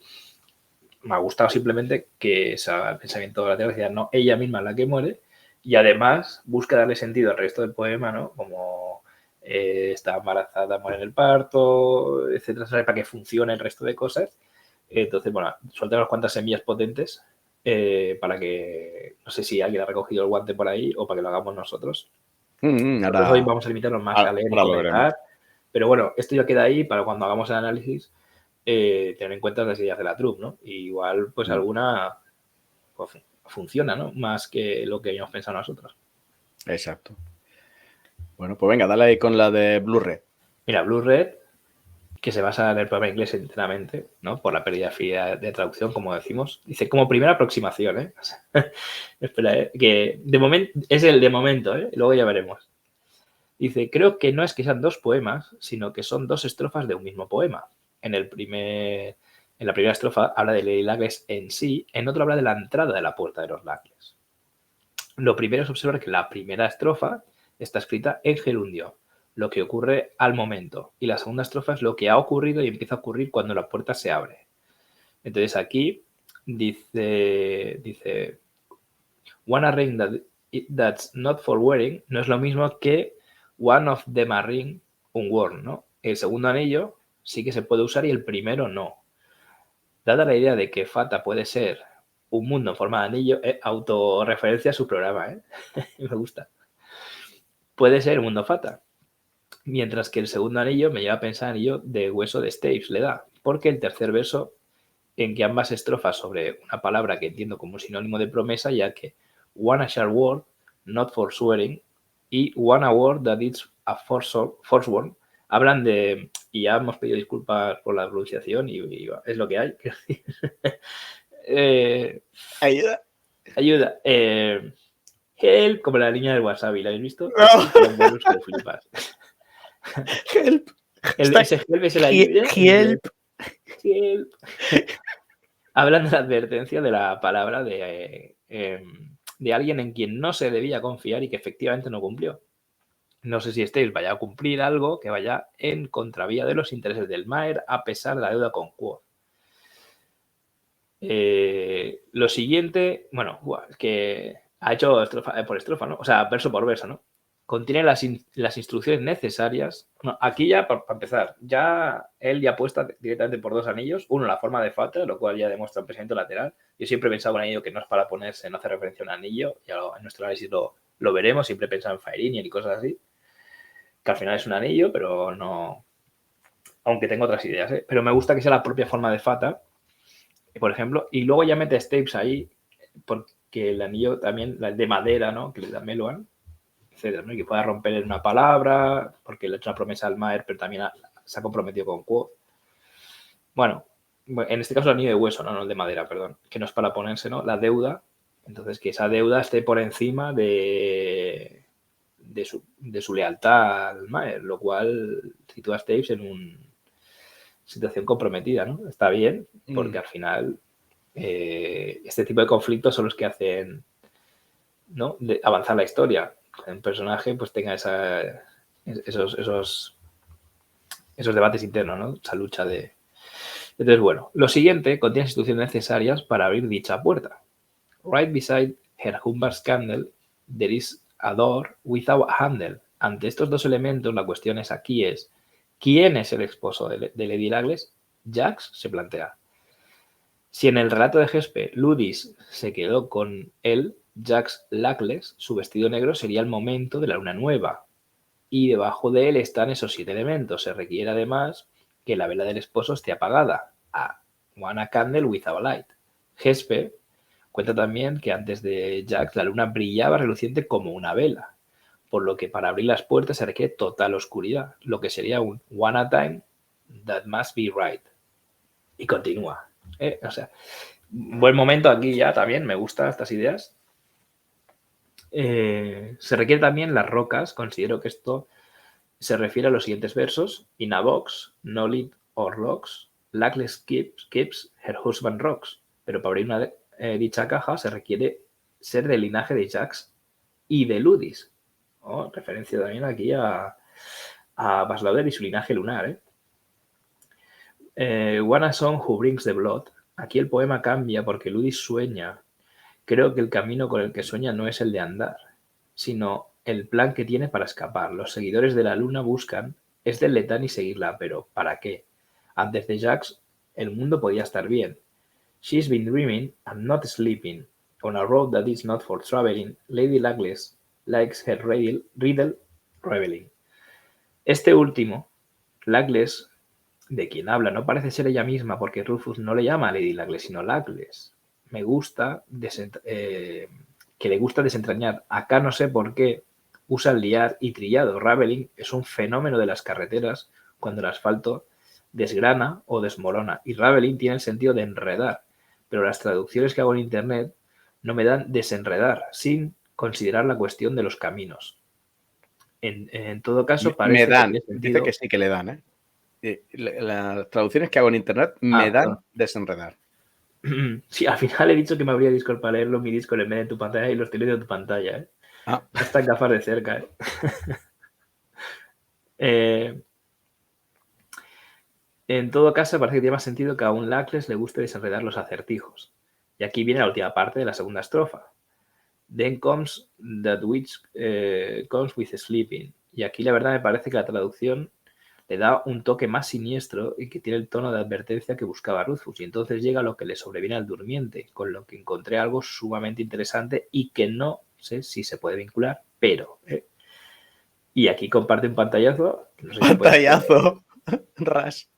Me ha gustado simplemente que el pensamiento de la teoría, no ella misma es la que muere, Y además busca darle sentido al resto del poema, ¿no? Como está embarazada, muere en el parto, etcétera, ¿sabes? Para que funcione el resto de cosas. Entonces, bueno, suelta unas cuantas semillas potentes para que, no sé si alguien ha recogido el guante por ahí o para que lo hagamos nosotros. Nosotros hoy vamos a limitarnos más a leer y comentar. Pero bueno, esto ya queda ahí para cuando hagamos el análisis tener en cuenta las ideas de la troupe, ¿no? Y igual, pues alguna pues, funciona, ¿no? Más que lo que habíamos pensado nosotros. Exacto. Bueno, pues venga, dale ahí con la de Blue Red. Mira, Blue Red, que se basa en el programa inglés enteramente, ¿no? Por la pérdida de fidelidad de traducción, como decimos. Dice, como primera aproximación, ¿eh? Espera, que de momento es el de momento, ¿eh? Luego ya veremos. Dice, creo que no es que sean dos poemas, sino que son dos estrofas de un mismo poema. En la primera estrofa habla de Lady Lagles en sí, en otro habla de la entrada de la puerta de los Lagles. Lo primero es observar que la primera estrofa está escrita en gerundio, lo que ocurre al momento, y la segunda estrofa es lo que ha ocurrido y empieza a ocurrir cuando la puerta se abre. Entonces aquí dice one a ring that's not for wearing no es lo mismo que one of them a ring unworn, ¿no? El segundo anillo sí que se puede usar y el primero no. Dada la idea de que Fata puede ser un mundo en forma de anillo, autorreferencia a su programa, ¿eh? Me gusta. Puede ser un mundo Fata. Mientras que el segundo anillo me lleva a pensar anillo de hueso de Stapes, le da. Porque el tercer verso, en que ambas estrofas sobre una palabra que entiendo como sinónimo de promesa, ya que one a sharp word, not for swearing, y one a word that is a forsworn, hablan de, y ya hemos pedido disculpas por la pronunciación y es lo que hay. Ayuda. Ayuda. Help, como la niña del wasabi, ¿la habéis visto? No. Que flipas. Help. Ese help es el ayuda. Help. Help. Hablan de la advertencia de la palabra de alguien en quien no se debía confiar y que efectivamente no cumplió. No sé si Stapes vaya a cumplir algo que vaya en contravía de los intereses del Maer a pesar de la deuda con Quoth. Lo siguiente, bueno, es que ha hecho estrofa por estrofa, ¿no? O sea, verso por verso, ¿no? Contiene las instrucciones necesarias. Bueno, aquí ya, para empezar, ya él ya apuesta directamente por dos anillos. Uno, la forma de Fata, lo cual ya demuestra un pensamiento lateral. Yo siempre he pensado un anillo que no es para ponerse, no hace referencia a un anillo. Ya en nuestro análisis lo veremos. Siempre he pensado en Faerinian y cosas así. Que al final es un anillo, pero no... Aunque tengo otras ideas, ¿eh? Pero me gusta que sea la propia forma de Fata, por ejemplo. Y luego ya mete Stapes ahí, porque el anillo también, de madera, ¿no? Que le da Meloan, etcétera, ¿no? Y que pueda romper en una palabra, porque le ha hecho una promesa al Maer, pero también se ha comprometido con Quoth. Bueno, en este caso el anillo de hueso, no el de madera, perdón, que no es para ponerse, ¿no? La deuda, entonces que esa deuda esté por encima de su lealtad al Maer, lo cual sitúa a Stapes en una situación comprometida, ¿no? Está bien, porque al final este tipo de conflictos son los que hacen, ¿no? Avanzar la historia. Un personaje pues tenga esos debates internos, ¿no? Esa lucha de... Entonces, bueno, lo siguiente contiene las instrucciones necesarias para abrir dicha puerta. Right beside her Humber's candle, there is a door without a handle. Ante estos dos elementos, la cuestión aquí es ¿quién es el esposo de Lady Lagles? Jax se plantea. Si en el relato de Gespe Ludis se quedó con él, Jax Lagles, su vestido negro sería el momento de la luna nueva. Y debajo de él están esos 7 elementos. Se requiere además que la vela del esposo esté apagada. One a candle without light. Gespe cuenta también que antes de Jax la luna brillaba reluciente como una vela, por lo que para abrir las puertas se requiere total oscuridad, lo que sería un one a time that must be right. Y continúa. O sea, buen momento aquí ya también, me gustan estas ideas. Se requiere también las rocas. Considero que esto se refiere a los siguientes versos. In a box, no lid or locks, Lagles keeps her husband rocks. Pero para abrir dicha caja se requiere ser del linaje de Jax y de Ludis. Referencia también aquí a Vaslauder y su linaje lunar. One a song who brings the blood. Aquí el poema cambia porque Ludis sueña. Creo que el camino con el que sueña no es el de andar. sino el plan que tiene para escapar. Los seguidores de la luna buscan es del Letani seguirla, pero ¿para qué? Antes de Jax, el mundo podía estar bien. She's been dreaming and not sleeping. On a road that is not for traveling, Lady Luckless likes her riddle reveling. Este último, Luckless, de quien habla, no parece ser ella misma porque Rufus no le llama a Lady Luckless, sino Luckless. Me gusta que le gusta desentrañar. Acá no sé por qué usan liar y trillado. Raveling es un fenómeno de las carreteras cuando el asfalto desgrana o desmorona. Y raveling tiene el sentido de enredar. Pero las traducciones que hago en internet no me dan desenredar, sin considerar la cuestión de los caminos. En todo caso, parece me dan, que tiene sentido... dice que sí que le dan, ¿eh? Las traducciones que hago en internet me dan desenredar. Sí, al final he dicho que me abría Discord para leerlo en mi Discord en vez de tu pantalla y lo estoy leyendo en tu pantalla, ¿eh? Ah. No están gafas de cerca, ¿eh? En todo caso, parece que tiene más sentido que a un Luckless le guste desenredar los acertijos. Y aquí viene la última parte de la segunda estrofa. Then comes that which comes with sleeping. Y aquí la verdad me parece que la traducción le da un toque más siniestro y que tiene el tono de advertencia que buscaba Rufus. Y entonces llega lo que le sobreviene al durmiente, con lo que encontré algo sumamente interesante y que no sé si se puede vincular, pero... Y aquí comparte un pantallazo. No sé ¡Pantallazo! Ras.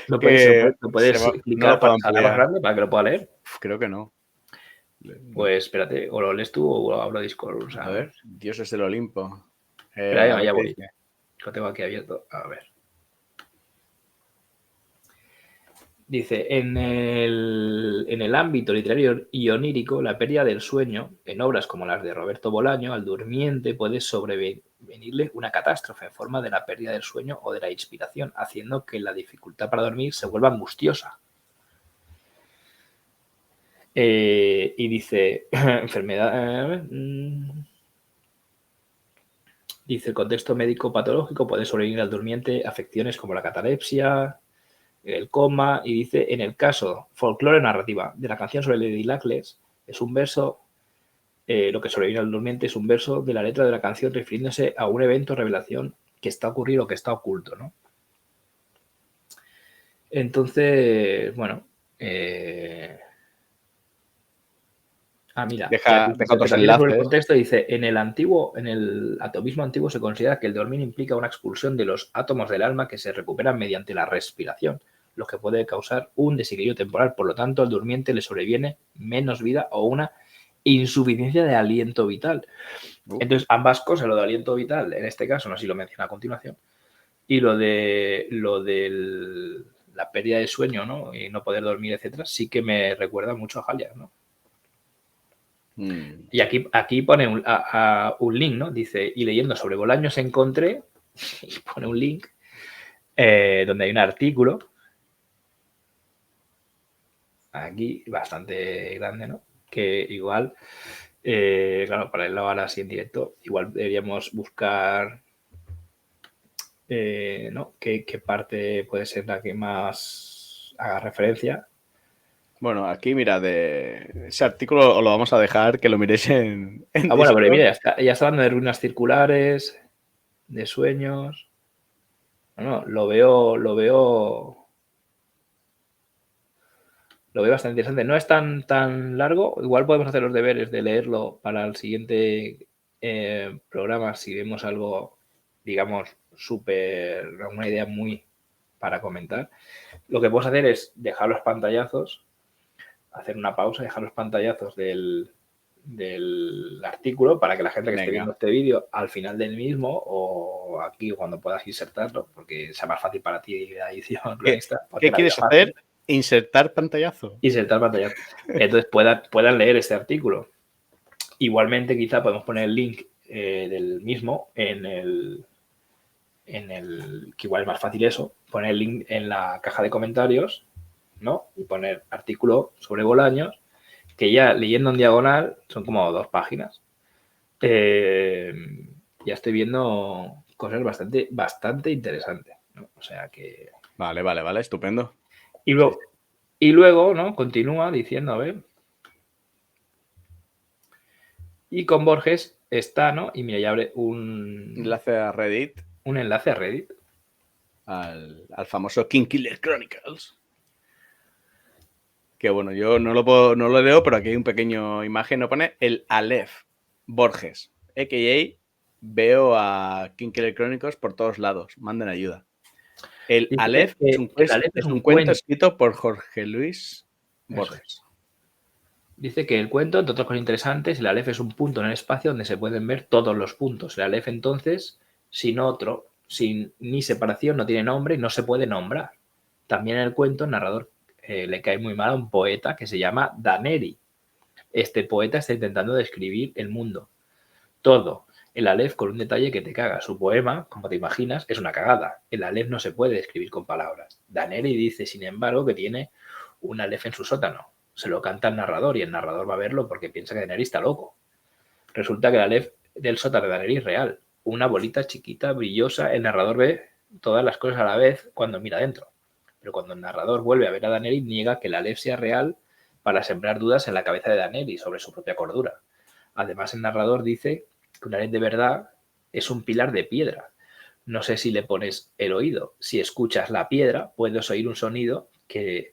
¿Lo puedes explicar no para sala más grande para que lo pueda leer? Creo que no. Pues espérate, o lo lees tú o hablo Discord. O sea, a ver, Dioses del Olimpo. Espera, ya voy. Lo tengo aquí abierto. A ver. Dice, en el ámbito literario y onírico, la pérdida del sueño, en obras como las de Roberto Bolaño, al durmiente puede sobrevenirle una catástrofe en forma de la pérdida del sueño o de la inspiración, haciendo que la dificultad para dormir se vuelva angustiosa. Y dice, enfermedad... dice, el contexto médico patológico puede sobrevenir al durmiente afecciones como la catalepsia, el coma, y dice, en el caso folclore narrativa de la canción sobre Lady Luckless, es un verso, lo que sobreviene al durmiente es un verso de la letra de la canción refiriéndose a un evento, revelación que está ocurriendo o que está oculto, ¿no? Entonces, bueno, mira, deja otros enlaces. El contexto dice, en el atomismo antiguo se considera que el dormir implica una expulsión de los átomos del alma que se recuperan mediante la respiración, lo que puede causar un desequilibrio temporal. Por lo tanto, al durmiente le sobreviene menos vida o una insuficiencia de aliento vital. Entonces, ambas cosas, lo de aliento vital, en este caso, no sé si lo menciona a continuación, y lo de la pérdida de sueño, ¿no? Y no poder dormir, etcétera, sí que me recuerda mucho a Halliard, ¿no? Y aquí pone un link, ¿no? Dice, y leyendo sobre Bolaños encontré, y pone un link donde hay un artículo, aquí, bastante grande, ¿no? Que igual, claro, para leerlo ahora así en directo, igual deberíamos buscar, ¿no? ¿Qué parte puede ser la que más haga referencia? Bueno, aquí, mira, de ese artículo os lo vamos a dejar que lo miréis en bueno, pero mira, ya está hablando de ruinas circulares, de sueños. No, lo veo bastante interesante. No es tan largo. Igual podemos hacer los deberes de leerlo para el siguiente programa si vemos algo, digamos, una idea muy para comentar. Lo que podemos hacer es dejar los pantallazos, hacer una pausa, dejar los pantallazos del artículo para que la gente que esté viendo este vídeo al final del mismo o aquí cuando puedas insertarlo, porque sea más fácil para ti la edición. ¿Qué quieres hacer? ¿Insertar pantallazo? Insertar pantallazo. Entonces puedan leer este artículo. Igualmente, quizá podemos poner el link del mismo en el que igual es más fácil eso, poner el link en la caja de comentarios, ¿no? Y poner artículo sobre Bolaños, que ya leyendo en diagonal son como 2 páginas. Ya estoy viendo cosas bastante interesantes, ¿no? O sea que... Vale, estupendo. Y luego, ¿no? Continúa diciendo, a ver. Y con Borges está, ¿no? Y mira, ya abre un Enlace a Reddit, enlace a Reddit. al famoso Kingkiller Chronicles. Que bueno, yo no lo leo, pero aquí hay un pequeño imagen, ¿no? Pone el Aleph Borges, a.k.a. veo a Kingkiller Chronicles por todos lados, manden ayuda. El Dice Aleph que es un, el Aleph es es un un cuento cuento. escrito por Jorge Luis Borges. Dice que el cuento, entre otras cosas interesantes, el Aleph es un punto en el espacio donde se pueden ver todos los puntos. El Aleph, entonces, sin ni separación, no tiene nombre y no se puede nombrar. También en el cuento, el narrador le cae muy mal a un poeta que se llama Daneri. Este poeta está intentando describir el mundo. Todo. El Aleph con un detalle que te caga. Su poema, como te imaginas, es una cagada. El Aleph no se puede describir con palabras. Daneri dice, sin embargo, que tiene un Aleph en su sótano. Se lo canta el narrador y el narrador va a verlo porque piensa que Daneri está loco. Resulta que el Aleph del sótano de Daneri es real. Una bolita chiquita, brillosa. El narrador ve todas las cosas a la vez cuando mira dentro. Pero cuando el narrador vuelve a ver a Daneri, niega que el Aleph sea real para sembrar dudas en la cabeza de Daneri sobre su propia cordura. Además, el narrador dice que un Aleph de verdad es un pilar de piedra. No sé si le pones el oído. Si escuchas la piedra, puedes oír un sonido que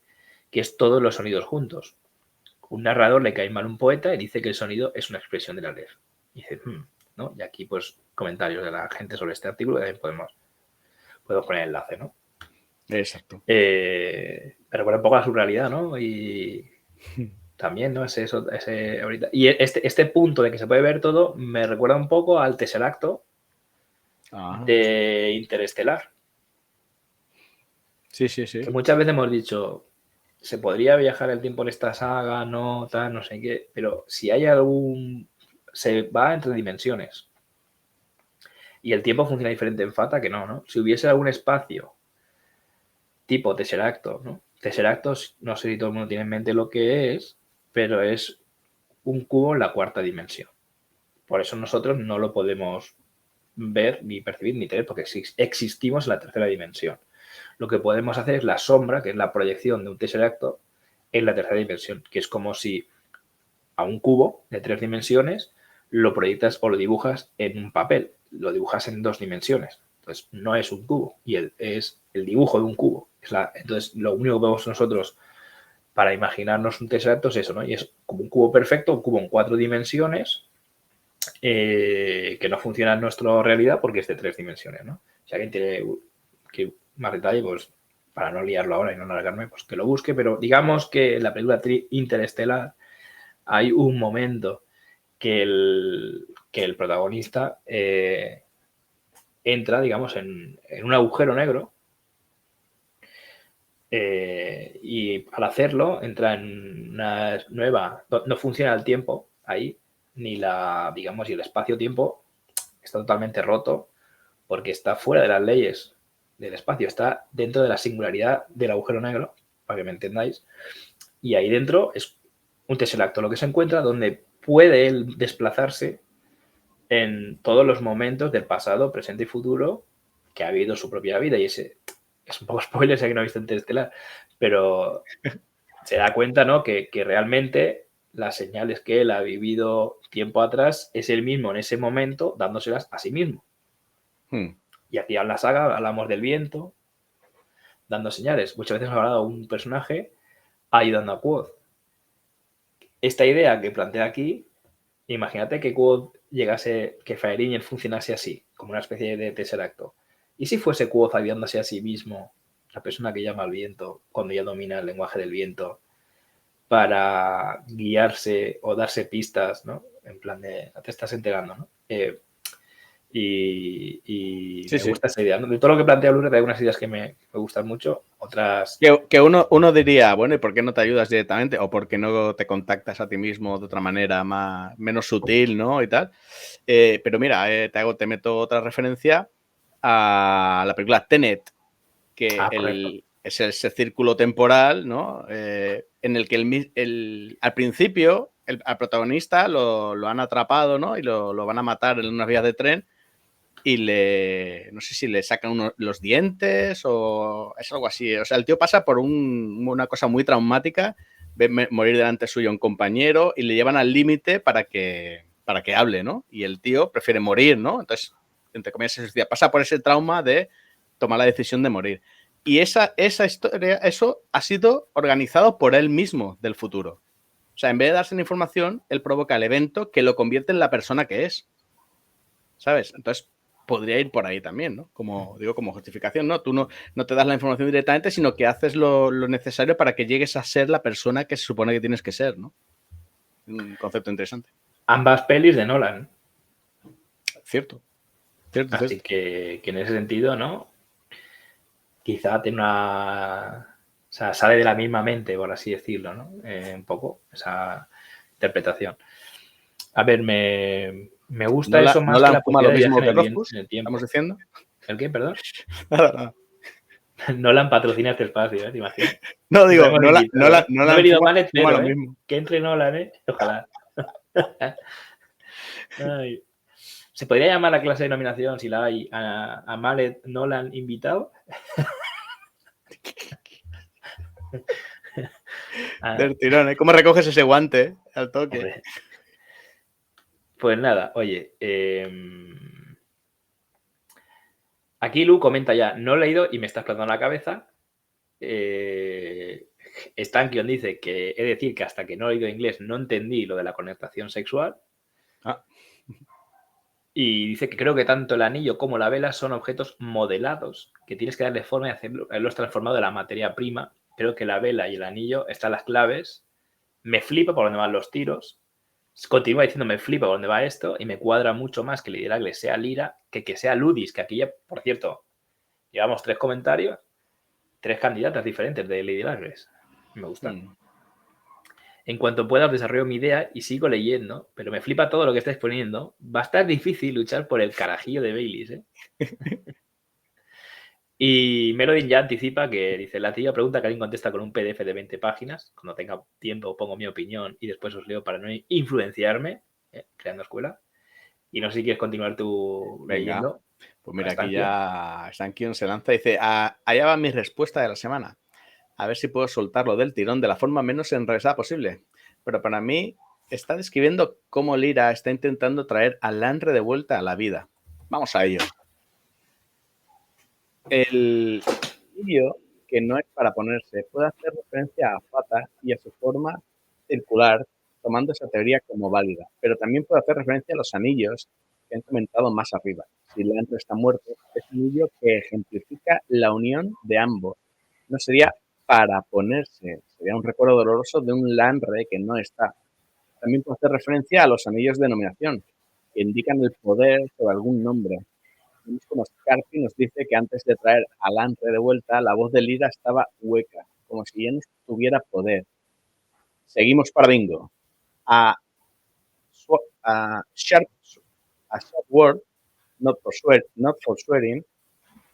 es todos los sonidos juntos. Un narrador le cae mal a un poeta y dice que el sonido es una expresión del Aleph. Y dice, ¿no? Y aquí, pues, comentarios de la gente sobre este artículo, también podemos poner el enlace, ¿no? Exacto. Pero bueno, un poco la surrealidad, ¿no? Y también, ¿no? Ese ahorita. Y este punto de que se puede ver todo me recuerda un poco al Tesseracto de Interestelar. Sí. Que muchas veces hemos dicho, se podría viajar el tiempo en esta saga, no, tal, no sé qué, pero si hay se va entre dimensiones. Y el tiempo funciona diferente en Fata que no, ¿no? Si hubiese algún espacio tipo Tesseracto, ¿no? Tesseractos, no sé si todo el mundo tiene en mente lo que es, pero es un cubo en la cuarta dimensión. Por eso nosotros no lo podemos ver, ni percibir, ni tener, porque existimos en la tercera dimensión. Lo que podemos hacer es la sombra, que es la proyección de un tesseracto en la tercera dimensión, que es como si a un cubo de 3 dimensiones lo proyectas o lo dibujas en un papel, lo dibujas en 2 dimensiones. Entonces, no es un cubo, y es el dibujo de un cubo. Entonces, lo único que vemos nosotros para imaginarnos un tesseracto es eso, ¿no? Y es como un cubo perfecto, un cubo en 4 dimensiones, que no funciona en nuestra realidad porque es de 3 dimensiones, ¿no? Si alguien tiene que más detalle, pues para no liarlo ahora y no alargarme, pues que lo busque, pero digamos que en la película Interestelar hay un momento que el protagonista entra, digamos, en un agujero negro, y al hacerlo entra en una nueva, no funciona el tiempo ahí, ni digamos, y el espacio-tiempo está totalmente roto porque está fuera de las leyes del espacio, está dentro de la singularidad del agujero negro, para que me entendáis, y ahí dentro es un tesseracto lo que se encuentra, donde puede él desplazarse en todos los momentos del pasado, presente y futuro que ha vivido su propia vida, y ese es un poco spoiler, sé que no ha visto Interestelar, pero se da cuenta, ¿no? Que realmente las señales que él ha vivido tiempo atrás es él mismo en ese momento dándoselas a sí mismo. Y aquí en la saga hablamos del viento dando señales. Muchas veces ha hablado un personaje ayudando a Quoth. Esta idea que plantea aquí, imagínate que Quoth llegase, que Faerín funcionase así, como una especie de tesseracto. ¿Y si fuese Quoth ayudándose a sí mismo, la persona que llama al viento, cuando ya domina el lenguaje del viento, para guiarse o darse pistas, ¿no? En plan de, te estás enterando, ¿no? Y me gusta esa idea, ¿no? De todo lo que plantea Lure, hay unas ideas que me gustan mucho, otras... Que uno diría, bueno, ¿y por qué no te ayudas directamente? O por qué no te contactas a ti mismo de otra manera menos sutil, ¿no? Y tal. Pero mira, te meto otra referencia a la película Tenet, que es ese círculo temporal, ¿no? En el que al principio al protagonista lo han atrapado, ¿no? Y lo van a matar en unas vías de tren. Y no sé si le sacan los dientes o es algo así. O sea, el tío pasa por una cosa muy traumática, ve morir delante suyo a un compañero y le llevan al límite para que para que hable, ¿no? Y el tío prefiere morir, ¿no? Entonces, entre comillas, se suicida. Pasa por ese trauma de tomar la decisión de morir. Y esa historia, eso ha sido organizado por él mismo del futuro. O sea, en vez de darse la información, él provoca el evento que lo convierte en la persona que es. ¿Sabes? Entonces, podría ir por ahí también, ¿no? Como digo, como justificación, ¿no? Tú no te das la información directamente, sino que haces lo necesario para que llegues a ser la persona que se supone que tienes que ser, ¿no? Un concepto interesante. Ambas pelis de Nolan. Cierto. Así que en ese sentido, ¿no? Quizá tiene una... O sea, sale de la misma mente, por así decirlo, ¿no? Un poco esa interpretación. A ver, me gusta eso más que la posibilidad de viaje en el tiempo. ¿Estamos diciendo? ¿El qué, perdón? Nada. Nolan patrocina este espacio, ¿te imaginas? No, digo, Nolan no ha venido mal entero, ¿eh? Que entre Nolan, ¿eh? Ojalá. Ay. ¿Se podría llamar la clase de nominación, si la hay, a Mallet Nolan invitado? Del tirón, ¿eh? ¿Cómo recoges ese guante al toque? Hombre. Pues nada, oye. Aquí Lu comenta ya, no he leído y me está explotando la cabeza. Stankion dice que he de decir que hasta que no he leído inglés no entendí lo de la connotación sexual. Y dice que creo que tanto el anillo como la vela son objetos modelados, que tienes que darle forma y hacerlos transformado de la materia prima. Creo que la vela y el anillo están las claves. Me flipa por dónde van los tiros. Continúa diciendo me flipa por dónde va esto y me cuadra mucho más que Lady Douglas sea Lyra que sea Ludis, que aquí ya, por cierto, llevamos 3 comentarios, 3 candidatas diferentes de Lady Douglas. Me gustan. En cuanto pueda, desarrollo mi idea y sigo leyendo, pero me flipa todo lo que estáis poniendo. Va a estar difícil luchar por el carajillo de Baileys, ¿eh? Y Melody ya anticipa que dice, la tía pregunta que alguien contesta con un PDF de 20 páginas. Cuando tenga tiempo pongo mi opinión y después os leo para no influenciarme, creando escuela. Y no sé si quieres continuar tú leyendo. Pues mira, aquí ya Stankion se lanza y dice, allá va mi respuesta de la semana. A ver si puedo soltarlo del tirón de la forma menos enrevesada posible. Pero para mí está describiendo cómo Lyra está intentando traer a Lanre de vuelta a la vida. Vamos a ello. El vídeo, que no es para ponerse, puede hacer referencia a Fata y a su forma circular, tomando esa teoría como válida. Pero también puede hacer referencia a los anillos que han comentado más arriba. Si Lanre está muerto, es un anillo que ejemplifica la unión de ambos. No sería para ponerse, sería un recuerdo doloroso de un Lanre que no está. También puede hacer referencia a los anillos de nominación, que indican el poder sobre algún nombre. Como Scarpi nos dice que antes de traer a Lanre de vuelta, la voz de Lyra estaba hueca, como si ya no tuviera poder. Seguimos para bingo. A sharp word, not for swearing,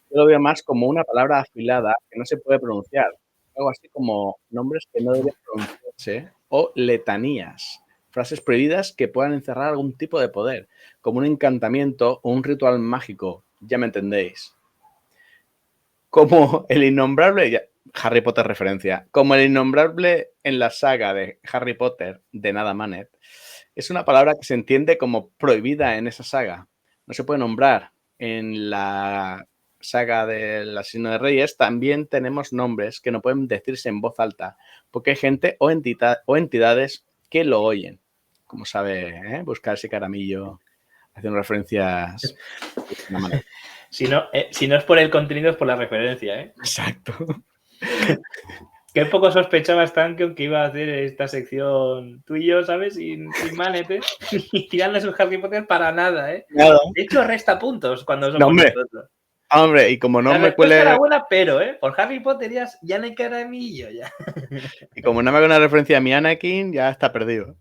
yo lo veo más como una palabra afilada que no se puede pronunciar. Algo así como nombres que no deben pronunciarse o letanías. Frases prohibidas que puedan encerrar algún tipo de poder, como un encantamiento o un ritual mágico. Ya me entendéis. Como el innombrable... Harry Potter referencia. Como el innombrable en la saga de Harry Potter de Nada Manet, es una palabra que se entiende como prohibida en esa saga. No se puede nombrar. En la saga del asesino de reyes también tenemos nombres que no pueden decirse en voz alta porque hay gente o entidades que lo oyen. Como sabe, buscar ese caramillo haciendo referencias. Si no es por el contenido, es por la referencia, ¿eh? Exacto. Qué poco sospechaba Stankion que iba a hacer esta sección tú y yo, ¿sabes? Sin manete. Y tirarle sus Harry Potter para nada, ¿eh? Nada. De hecho, resta puntos cuando somos no, nosotros. Hombre, y como no la me cuele... era buena, pero, por Harry Potter ya no hay caramillo, ya. Y como no me hago una referencia a mi Anakin, ya está perdido.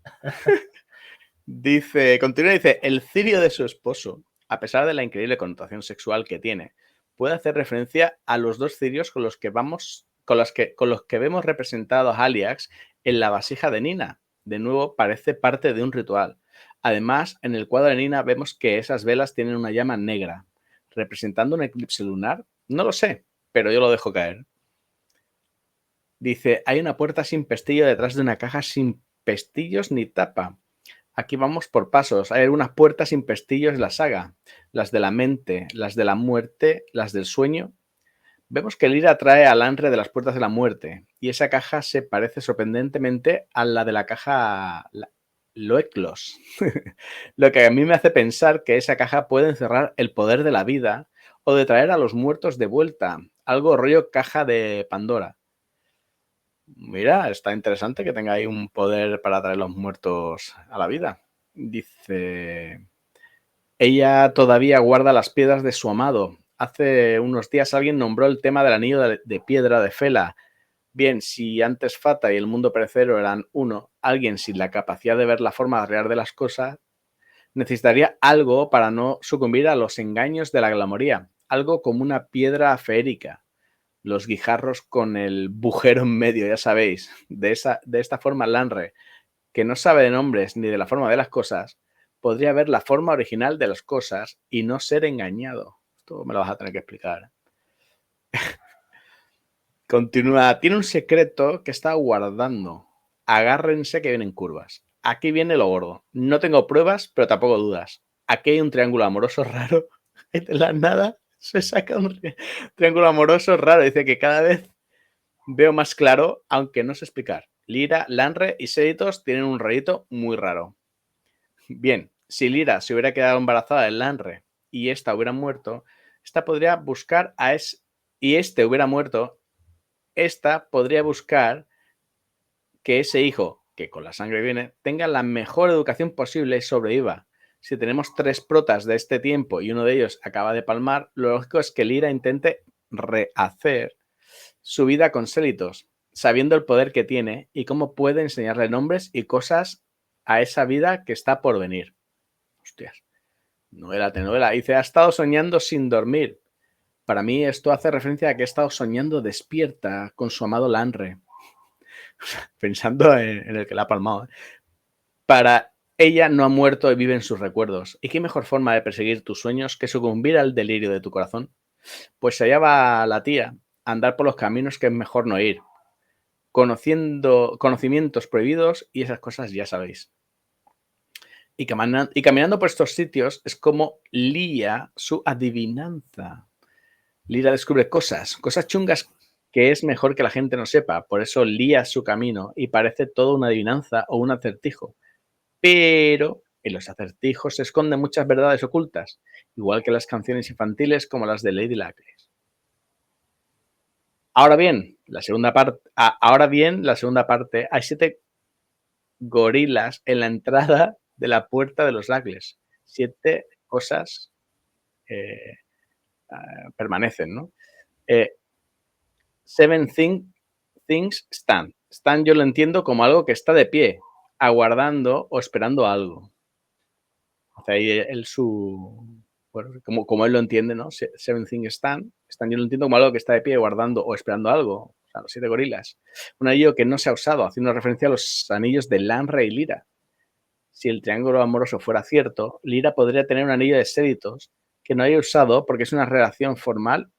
Continúa, dice, el cirio de su esposo, a pesar de la increíble connotación sexual que tiene, puede hacer referencia a los 2 cirios con los que vemos representado a Haliax en la vasija de Nina. De nuevo, parece parte de un ritual. Además, en el cuadro de Nina vemos que esas velas tienen una llama negra. ¿Representando un eclipse lunar? No lo sé, pero yo lo dejo caer. Dice, hay una puerta sin pestillo detrás de una caja sin pestillos ni tapa. Aquí vamos por pasos. Hay algunas puertas sin pestillos en la saga. Las de la mente, las de la muerte, las del sueño. Vemos que Lyra trae al Lanre de las puertas de la muerte. Y esa caja se parece sorprendentemente a la de la caja Loeclos. Lo que a mí me hace pensar que esa caja puede encerrar el poder de la vida o de traer a los muertos de vuelta. Algo rollo caja de Pandora. Mira, está interesante que tenga ahí un poder para traer los muertos a la vida. Dice, ella todavía guarda las piedras de su amado. Hace unos días alguien nombró el tema del anillo de piedra de Fela. Bien, si antes Fata y el mundo perecero eran uno, alguien sin la capacidad de ver la forma real de las cosas necesitaría algo para no sucumbir a los engaños de la glamoría. Algo como una piedra feérica. Los guijarros con el bujero en medio, ya sabéis. De esta forma, Lanre, que no sabe de nombres ni de la forma de las cosas, podría ver la forma original de las cosas y no ser engañado. Esto me lo vas a tener que explicar. Continúa. Tiene un secreto que está guardando. Agárrense que vienen curvas. Aquí viene lo gordo. No tengo pruebas, pero tampoco dudas. Aquí hay un triángulo amoroso raro. De la nada se saca un triángulo amoroso raro. Dice que cada vez veo más claro, aunque no sé explicar. Lyra, Lanre y Séditos tienen un rayito muy raro. Bien, si Lyra se hubiera quedado embarazada de Lanre y esta hubiera muerto, esta podría buscar y este hubiera muerto, esta podría buscar que ese hijo, que con la sangre viene, tenga la mejor educación posible y sobreviva. Si tenemos 3 protas de este tiempo y uno de ellos acaba de palmar, lo lógico es que Lyra intente rehacer su vida con Sélitos, sabiendo el poder que tiene y cómo puede enseñarle nombres y cosas a esa vida que está por venir. Hostias. Novela, telenovela. Dice, ha estado soñando sin dormir. Para mí esto hace referencia a que ha estado soñando despierta con su amado Lanre. Pensando en el que la ha palmado. Para ella no ha muerto y vive en sus recuerdos. ¿Y qué mejor forma de perseguir tus sueños que sucumbir al delirio de tu corazón? Pues allá va la tía, a andar por los caminos que es mejor no ir. Conocimientos prohibidos y esas cosas ya sabéis. Y caminando por estos sitios es como lía su adivinanza. Lyra descubre cosas chungas que es mejor que la gente no sepa. Por eso lía su camino y parece todo una adivinanza o un acertijo. Pero en los acertijos se esconden muchas verdades ocultas, igual que las canciones infantiles como las de Lady Lackless. Ahora bien, la segunda parte, hay 7 gorilas en la entrada de la puerta de los Lackless. 7 cosas permanecen, ¿no? 7 things stand. Stand yo lo entiendo como algo que está de pie, aguardando o esperando algo. O sea, ahí él bueno, como él lo entiende, ¿no? 7 things stand yo lo entiendo como algo que está de pie, guardando o esperando algo. O sea, los 7 gorilas. Un anillo que no se ha usado, haciendo referencia a los anillos de Lanre y Lyra. Si el triángulo amoroso fuera cierto, Lyra podría tener un anillo de Séditos que no haya usado porque es una relación formal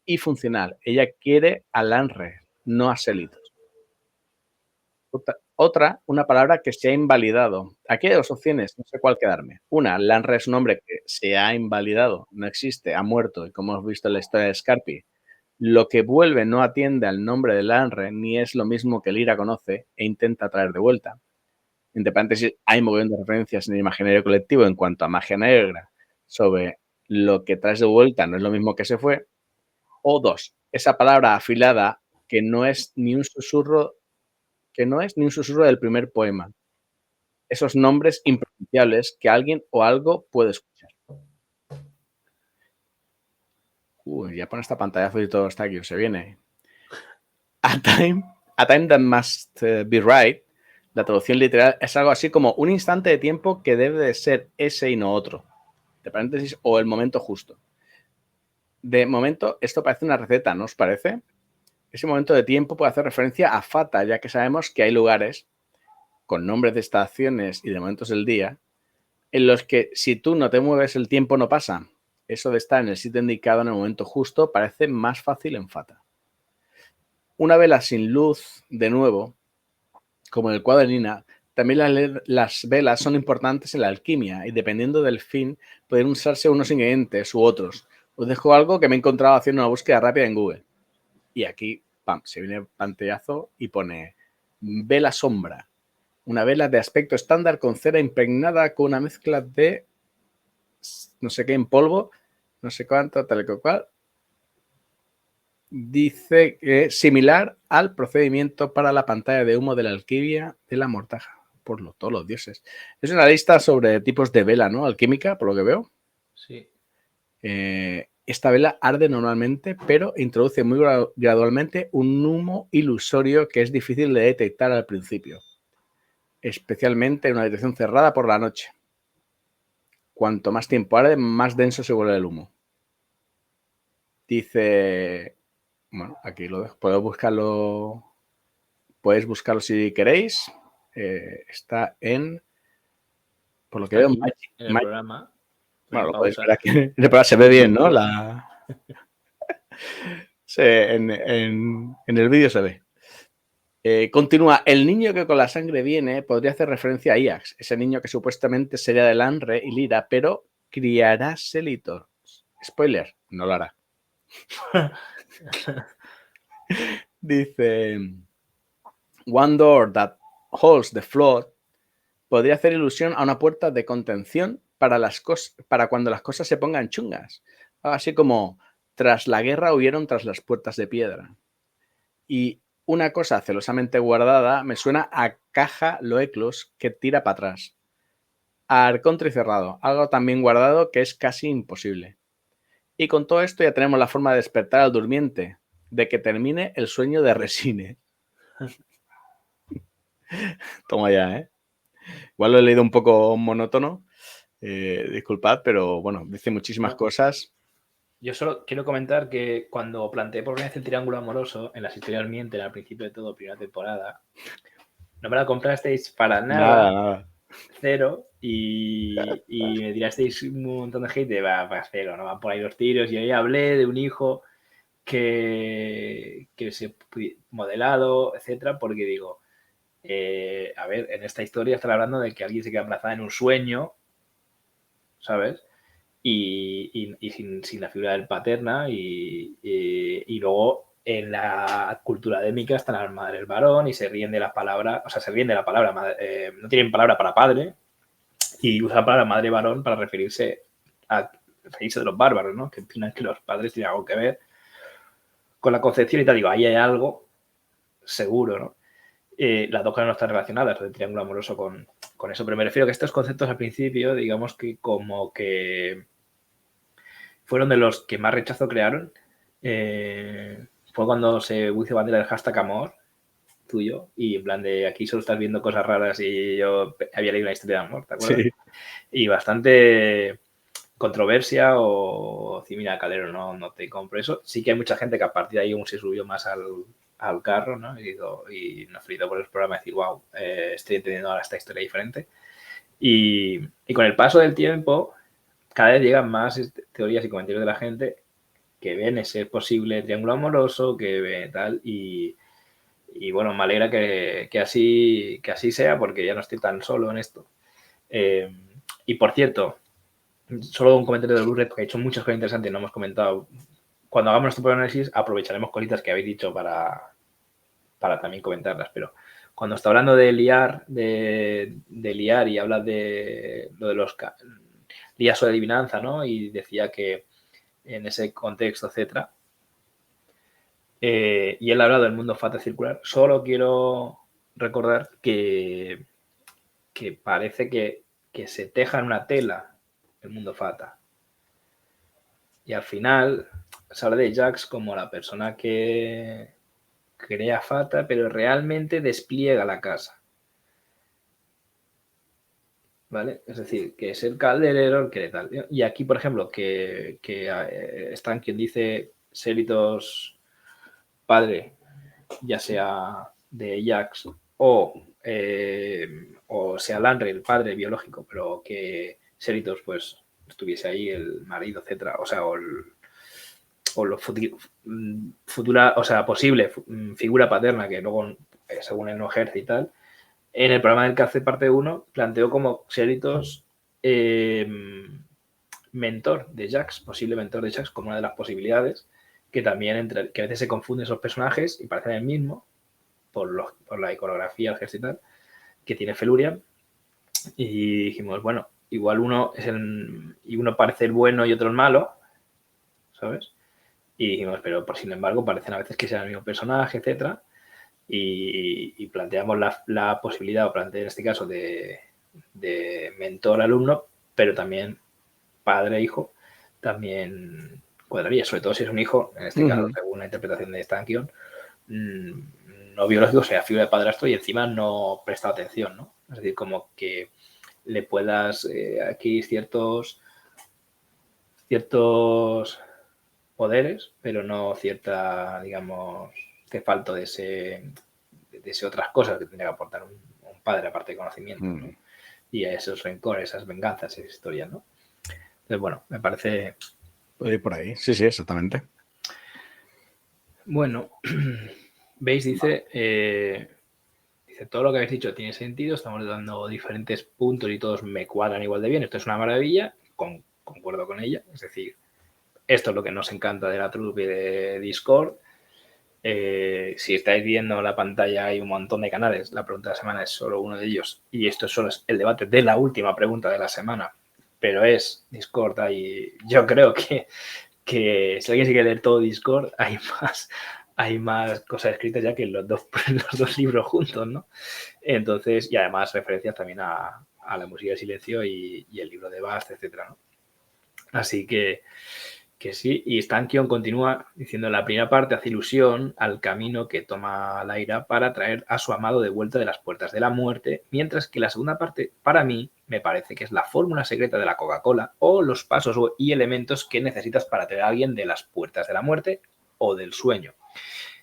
y funcional. Ella quiere a Lanre, no a Sélitos. Otra, una palabra que se ha invalidado. Aquí hay 2 opciones, no sé cuál quedarme. Una, Lanre es un nombre que se ha invalidado, no existe, ha muerto, y como hemos visto en la historia de Scarpi, lo que vuelve no atiende al nombre de Lanre, ni es lo mismo que Lyra conoce e intenta traer de vuelta. Entre paréntesis, hay mogollón de referencias en el imaginario colectivo en cuanto a magia negra sobre lo que traes de vuelta no es lo mismo que se fue. O 2, esa palabra afilada que no es ni un susurro del primer poema. Esos nombres impronunciables que alguien o algo puede escuchar. Ya pone esta pantallazo y todo está aquí, se viene. A time that must be right. La traducción literal es algo así como un instante de tiempo que debe de ser ese y no otro. De paréntesis, o el momento justo. De momento, esto parece una receta, ¿no os parece? Ese momento de tiempo puede hacer referencia a Fata, ya que sabemos que hay lugares con nombres de estaciones y de momentos del día en los que si tú no te mueves el tiempo no pasa. Eso de estar en el sitio indicado en el momento justo parece más fácil en Fata. Una vela sin luz, de nuevo, como en el cuadro de Nina, También las velas son importantes en la alquimia y dependiendo del fin pueden usarse unos ingredientes u otros. Os dejo algo que me he encontrado haciendo una búsqueda rápida en Google. Y aquí, pam, se viene el pantallazo y pone vela sombra. Una vela de aspecto estándar con cera impregnada con una mezcla de no sé qué en polvo, no sé cuánto, tal y cual. Dice que es similar al procedimiento para la pantalla de humo de la alquimia de la mortaja. Por todos los dioses. Es una lista sobre tipos de vela, ¿no? Alquímica, por lo que veo. Sí. Esta vela arde normalmente, pero introduce muy gradualmente un humo ilusorio que es difícil de detectar al principio, especialmente en una habitación cerrada por la noche. Cuanto más tiempo arde, más denso se vuelve el humo. Dice... Bueno, aquí lo dejo. Podéis buscarlo si queréis. Está en... Por lo que veo, en el programa. Bueno, lo podéis ver aquí. En el programa se ve bien, ¿no? Sí, en el vídeo se ve. Continúa. El niño que con la sangre viene podría hacer referencia a Iax, ese niño que supuestamente sería de Lanre y Lyra, pero criará Selitor. Spoiler, no lo hará. Dice... One door that holds the floor podría hacer ilusión a una puerta de contención para cuando las cosas se pongan chungas. Así como tras la guerra huyeron tras las puertas de piedra. Y una cosa celosamente guardada me suena a caja Loeclus que tira para atrás. A arcontre cerrado, algo también guardado que es casi imposible. Y con todo esto ya tenemos la forma de despertar al durmiente, de que termine el sueño de Resine. Toma ya, ¿eh? Igual lo he leído un poco monótono, disculpad, pero bueno, dice muchísimas cosas. Yo solo quiero comentar que cuando planteé por primera vez el triángulo amoroso en las historias mienten al principio de todo, primera temporada, no me la comprasteis para nada. Cero, y me tirasteis un montón de hate de va cero, no van por ahí los tiros, y ahí hablé de un hijo que se modelado, etcétera, porque digo, a ver, en esta historia están hablando de que alguien se queda embarazada en un sueño, ¿sabes? Y sin la figura del paterna, y luego en la cultura adémica están las madres varón y se ríen de la palabra, o sea, se ríen de la palabra, no tienen palabra para padre y usan la palabra madre varón para referirse de los bárbaros, ¿no? Que opinan que los padres tienen algo que ver con la concepción y tal. Digo, ahí hay algo seguro, ¿no? Las dos cosas no están relacionadas, el triángulo amoroso con eso, pero me refiero a que estos conceptos al principio, digamos que como que fueron de los que más rechazo crearon. Fue cuando se hizo bandera del hashtag amor tuyo y en plan de aquí solo estás viendo cosas raras y yo había leído una historia de amor, ¿te acuerdas? Sí. Y bastante controversia o decir, mira, Calero, no te compro eso. Sí que hay mucha gente que a partir de ahí aún se subió más al carro, ¿no? Y nos felicitó por el programa y decir, wow, estoy entendiendo ahora esta historia diferente. Y con el paso del tiempo, cada vez llegan más teorías y comentarios de la gente que ven ese posible triángulo amoroso, que ve tal, y bueno, me alegra que así sea, porque ya no estoy tan solo en esto. Y por cierto, solo un comentario de Blu-ray, porque he hecho muchas cosas interesantes y no hemos comentado. Cuando hagamos nuestro análisis, aprovecharemos cositas que habéis dicho para también comentarlas, pero cuando está hablando de liar, y habla de lo de los lías o de adivinanza, ¿no? Y decía que en ese contexto, etcétera. Y él ha hablado del mundo fata circular. Solo quiero recordar que parece que se teja en una tela el mundo fata. Y al final se habla de Jax como la persona que crea fata, pero realmente despliega la casa. ¿Vale? Es decir, que es el calderero el que tal. Y aquí, por ejemplo, que están quien dice Selitos padre, ya sea de Jax o sea Lanre, el padre biológico, pero que Selitos pues estuviese ahí, el marido, etcétera, o sea, o lo futura, o sea, posible figura paterna que luego, según él no ejerce y tal, En el programa del CACE parte 1 planteó como Xeritos mentor de Jax, posible mentor de Jax como una de las posibilidades, que también que a veces se confunden esos personajes y parecen el mismo por la iconografía, el gesto y tal, que tiene Felurian. Y dijimos, bueno, igual uno parece el bueno y otro el malo, ¿sabes? Y dijimos, pero sin embargo parecen a veces que sean el mismo personaje, etcétera. Y planteamos la posibilidad, o planteé en este caso, de mentor-alumno, pero también padre-hijo, también cuadraría, sobre todo si es un hijo, en este caso, según la interpretación de Stankion, no biológico, sea figura de padrastro y encima no presta atención, ¿no? Es decir, como que le puedas adquirir ciertos poderes, pero no cierta, digamos, que falto de ese otras cosas que tendría que aportar un padre aparte de conocimiento, ¿no? Y a esos rencores, esas venganzas, esas historias, ¿no? Entonces, bueno, me parece... Puede ir por ahí. Sí, exactamente. Bueno, veis, dice, todo lo que habéis dicho tiene sentido, estamos dando diferentes puntos y todos me cuadran igual de bien, esto es una maravilla, concuerdo con ella, es decir, esto es lo que nos encanta de la troupe y de Discord. Si estáis viendo la pantalla hay un montón de canales, la pregunta de la semana es solo uno de ellos y esto solo es el debate de la última pregunta de la semana, pero es Discord, yo creo que si alguien se quiere leer todo Discord hay más cosas escritas ya que los dos libros juntos, ¿no? Entonces, y además referencias también a la música de silencio y el libro de Bast, etcétera, ¿no? Así que sí, y Stankion continúa diciendo la primera parte hace ilusión al camino que toma Lyra para traer a su amado de vuelta de las puertas de la muerte, mientras que la segunda parte, para mí, me parece que es la fórmula secreta de la Coca-Cola o los pasos y elementos que necesitas para traer a alguien de las puertas de la muerte o del sueño.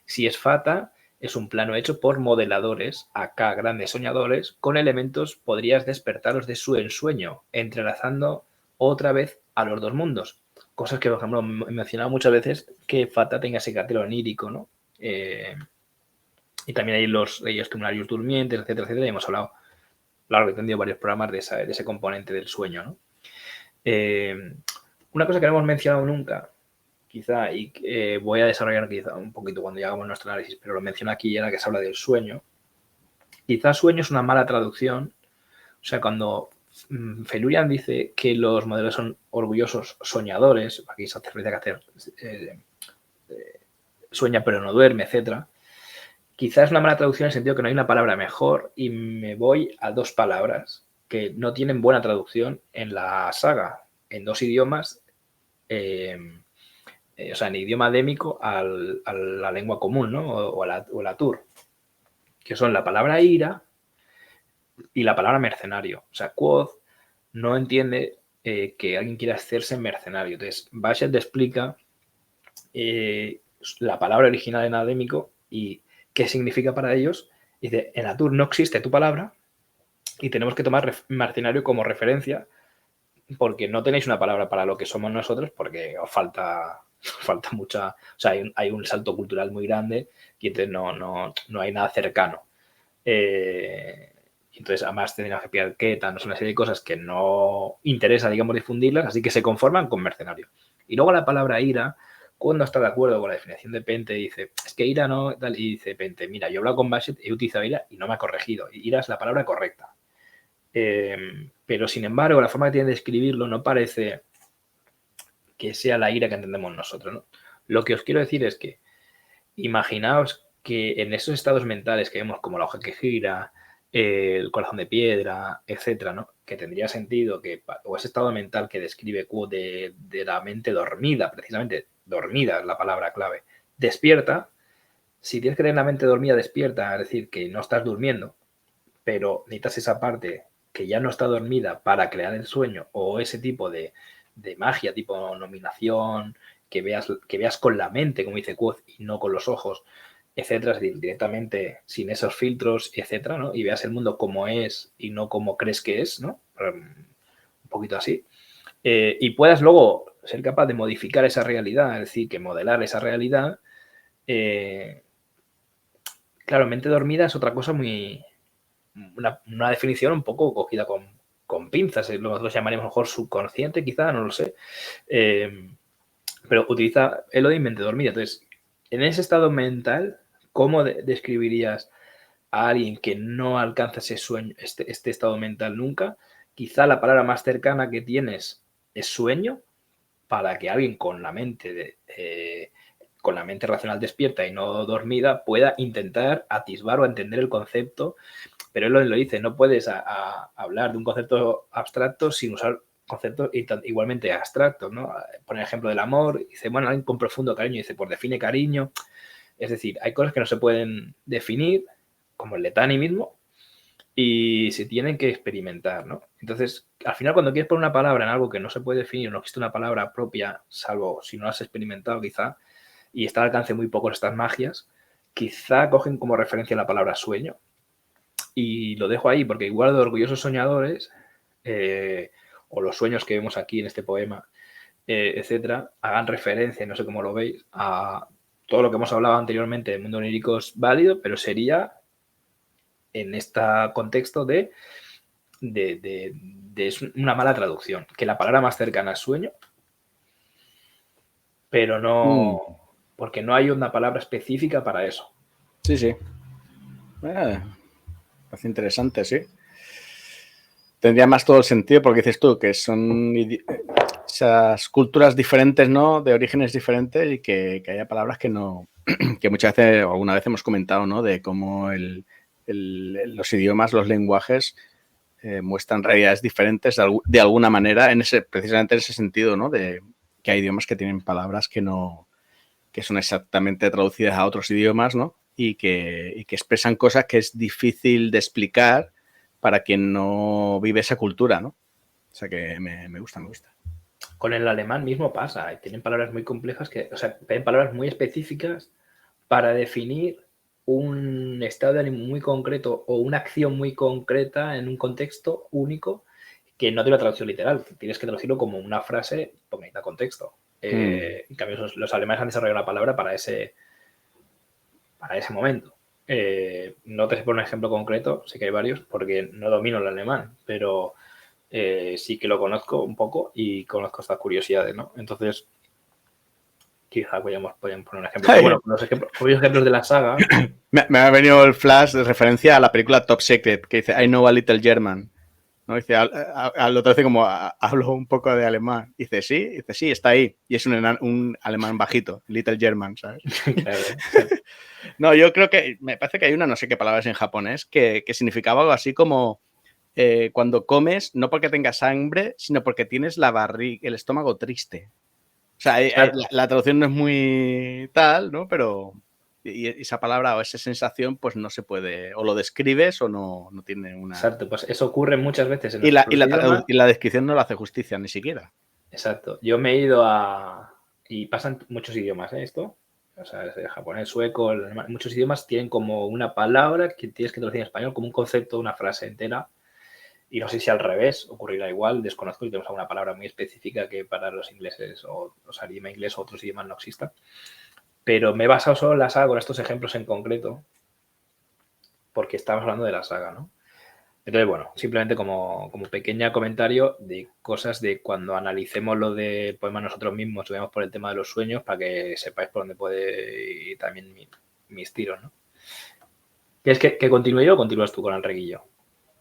Si es Fata, es un plano hecho por modeladores, acá grandes soñadores, con elementos podrías despertaros de su ensueño, entrelazando otra vez a los dos mundos. Cosas que, por ejemplo, he mencionado muchas veces que Fata tenga ese carácter onírico, ¿no? Y también hay los tumularios durmientes, etcétera, etcétera. Y hemos hablado, largo y tendido, varios programas de ese componente del sueño, ¿no? Una cosa que no hemos mencionado nunca, quizá, y voy a desarrollar quizá un poquito cuando ya hagamos nuestro análisis, pero lo menciono aquí ya que se habla del sueño. Quizá sueño es una mala traducción. O sea, cuando Felurian dice que los modelos son orgullosos soñadores, aquí se hace referencia que hacer sueña pero no duerme, etcétera. Quizás es una mala traducción en el sentido que no hay una palabra mejor y me voy a dos palabras que no tienen buena traducción en la saga, en dos idiomas, o sea, en idioma démico a la lengua común, ¿no? O la tur, que son la palabra ira y la palabra mercenario. O sea, Quoth no entiende que alguien quiera hacerse mercenario. Entonces, Bashet explica la palabra original en adémico y qué significa para ellos. Dice, en Atur no existe tu palabra y tenemos que tomar mercenario como referencia porque no tenéis una palabra para lo que somos nosotros porque os falta mucha... O sea, hay un salto cultural muy grande y entonces no hay nada cercano. Entonces, además, tendríamos que pillar Ketan, una serie de cosas que no interesa, digamos, difundirlas, así que se conforman con mercenario. Y luego la palabra ira, cuando está de acuerdo con la definición de Pente, dice, es que ira no, tal, y dice Pente, mira, yo he hablado con Bashet, he utilizado ira y no me ha corregido. Ira es la palabra correcta. Pero, sin embargo, la forma que tiene de escribirlo no parece que sea la ira que entendemos nosotros, ¿no? Lo que os quiero decir es que imaginaos que en esos estados mentales que vemos como la hoja que gira, el corazón de piedra, etcétera, ¿no? Que tendría sentido que, o ese estado mental que describe Quo de la mente dormida, precisamente, dormida es la palabra clave, despierta. Si tienes que tener la mente dormida despierta, es decir, que no estás durmiendo, pero necesitas esa parte que ya no está dormida para crear el sueño o ese tipo de magia, tipo nominación, que veas con la mente, como dice Quoth, y no con los ojos, etcétera, es decir, directamente sin esos filtros, etcétera, ¿no? Y veas el mundo como es y no como crees que es, ¿no? Un poquito así. Y puedas luego ser capaz de modificar esa realidad, es decir, que modelar esa realidad. Claro, mente dormida es otra cosa muy, una definición un poco cogida con pinzas, lo que nosotros llamaríamos a lo mejor subconsciente, quizá, no lo sé. Pero utiliza el de mente dormida. Entonces, en ese estado mental, ¿cómo describirías a alguien que no alcanza ese sueño, este estado mental nunca? Quizá la palabra más cercana que tienes es sueño, para que alguien con la mente racional despierta y no dormida pueda intentar atisbar o entender el concepto. Pero él lo dice, no puedes hablar de un concepto abstracto sin usar conceptos igualmente abstractos, ¿no? Pone el ejemplo del amor, dice, bueno, alguien con profundo cariño, dice, pues define cariño. Es decir, hay cosas que no se pueden definir, como el Letani mismo, y se tienen que experimentar, ¿no? Entonces, al final, cuando quieres poner una palabra en algo que no se puede definir, no existe una palabra propia, salvo si no la has experimentado quizá, y está al alcance muy poco estas magias, quizá cogen como referencia la palabra sueño. Y lo dejo ahí porque igual de Orgullosos Soñadores, o los sueños que vemos aquí en este poema, etcétera, hagan referencia, no sé cómo lo veis, a todo lo que hemos hablado anteriormente del mundo onírico es válido, pero sería en este contexto de una mala traducción, que la palabra más cercana es sueño, pero no, porque no hay una palabra específica para eso. Sí. Parece interesante, sí. Tendría más todo el sentido porque dices tú que son esas culturas diferentes, ¿no? De orígenes diferentes y que haya palabras que no, que muchas veces o alguna vez hemos comentado, ¿no? De cómo los idiomas, los lenguajes muestran realidades diferentes de alguna manera, precisamente en ese sentido, ¿no? De que hay idiomas que tienen palabras que son exactamente traducidas a otros idiomas, ¿no? Y que expresan cosas que es difícil de explicar para quien no vive esa cultura, ¿no? O sea que me gusta. Con el alemán mismo pasa, tienen palabras muy complejas tienen palabras muy específicas para definir un estado de ánimo muy concreto o una acción muy concreta en un contexto único que no tiene una traducción literal. Tienes que traducirlo como una frase porque necesita contexto. En cambio, los alemanes han desarrollado la palabra para ese momento. No te sé poner un ejemplo concreto, sé que hay varios, porque no domino el alemán, pero sí que lo conozco un poco y conozco estas curiosidades, ¿no? Entonces, quizá podríamos poner un ejemplo. Pero bueno, los ejemplos de la saga... Me ha venido el flash de referencia a la película Top Secret, que dice I know a little German. ¿No? Dice, lo traduce como hablo un poco de alemán. Dice, sí, está ahí. Y es un alemán bajito, little German, ¿sabes? Claro. No, yo creo que, me parece que hay no sé qué palabras en japonés, que significaba algo así como cuando comes, no porque tengas hambre, sino porque tienes el estómago triste. O sea, la traducción no es muy tal, ¿no? Pero esa palabra o esa sensación, pues no se puede, o lo describes o no tiene una... Exacto, pues eso ocurre muchas veces en y la descripción no lo hace justicia ni siquiera. Exacto. Yo me he ido y pasan muchos idiomas, ¿eh? Esto. O sea, el japonés, sueco, el alemán, muchos idiomas tienen como una palabra que tienes que traducir en español como un concepto, una frase entera. Y no sé si al revés ocurrirá igual, desconozco si tenemos alguna palabra muy específica que para los ingleses o el idioma inglés o otros idiomas no exista. Pero me he basado solo en la saga con estos ejemplos en concreto porque estamos hablando de la saga, ¿no? Entonces, bueno, simplemente como pequeño comentario de cosas de cuando analicemos lo del poema nosotros mismos, veamos por el tema de los sueños para que sepáis por dónde puede ir también mis tiros, ¿no? ¿Quieres que continúe yo o continúas tú con el reguillo?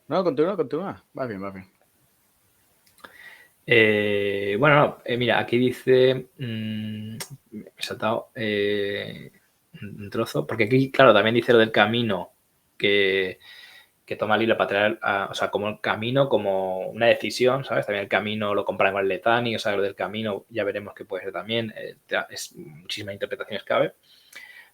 No, continúa. Va bien. Mira, aquí dice, me he saltado un trozo, porque aquí, claro, también dice lo del camino que toma el hilo para traer, o sea, como el camino, como una decisión, ¿sabes? También el camino lo comparan con el Letani, o sea, lo del camino ya veremos que puede ser también, es muchísimas interpretaciones cabe.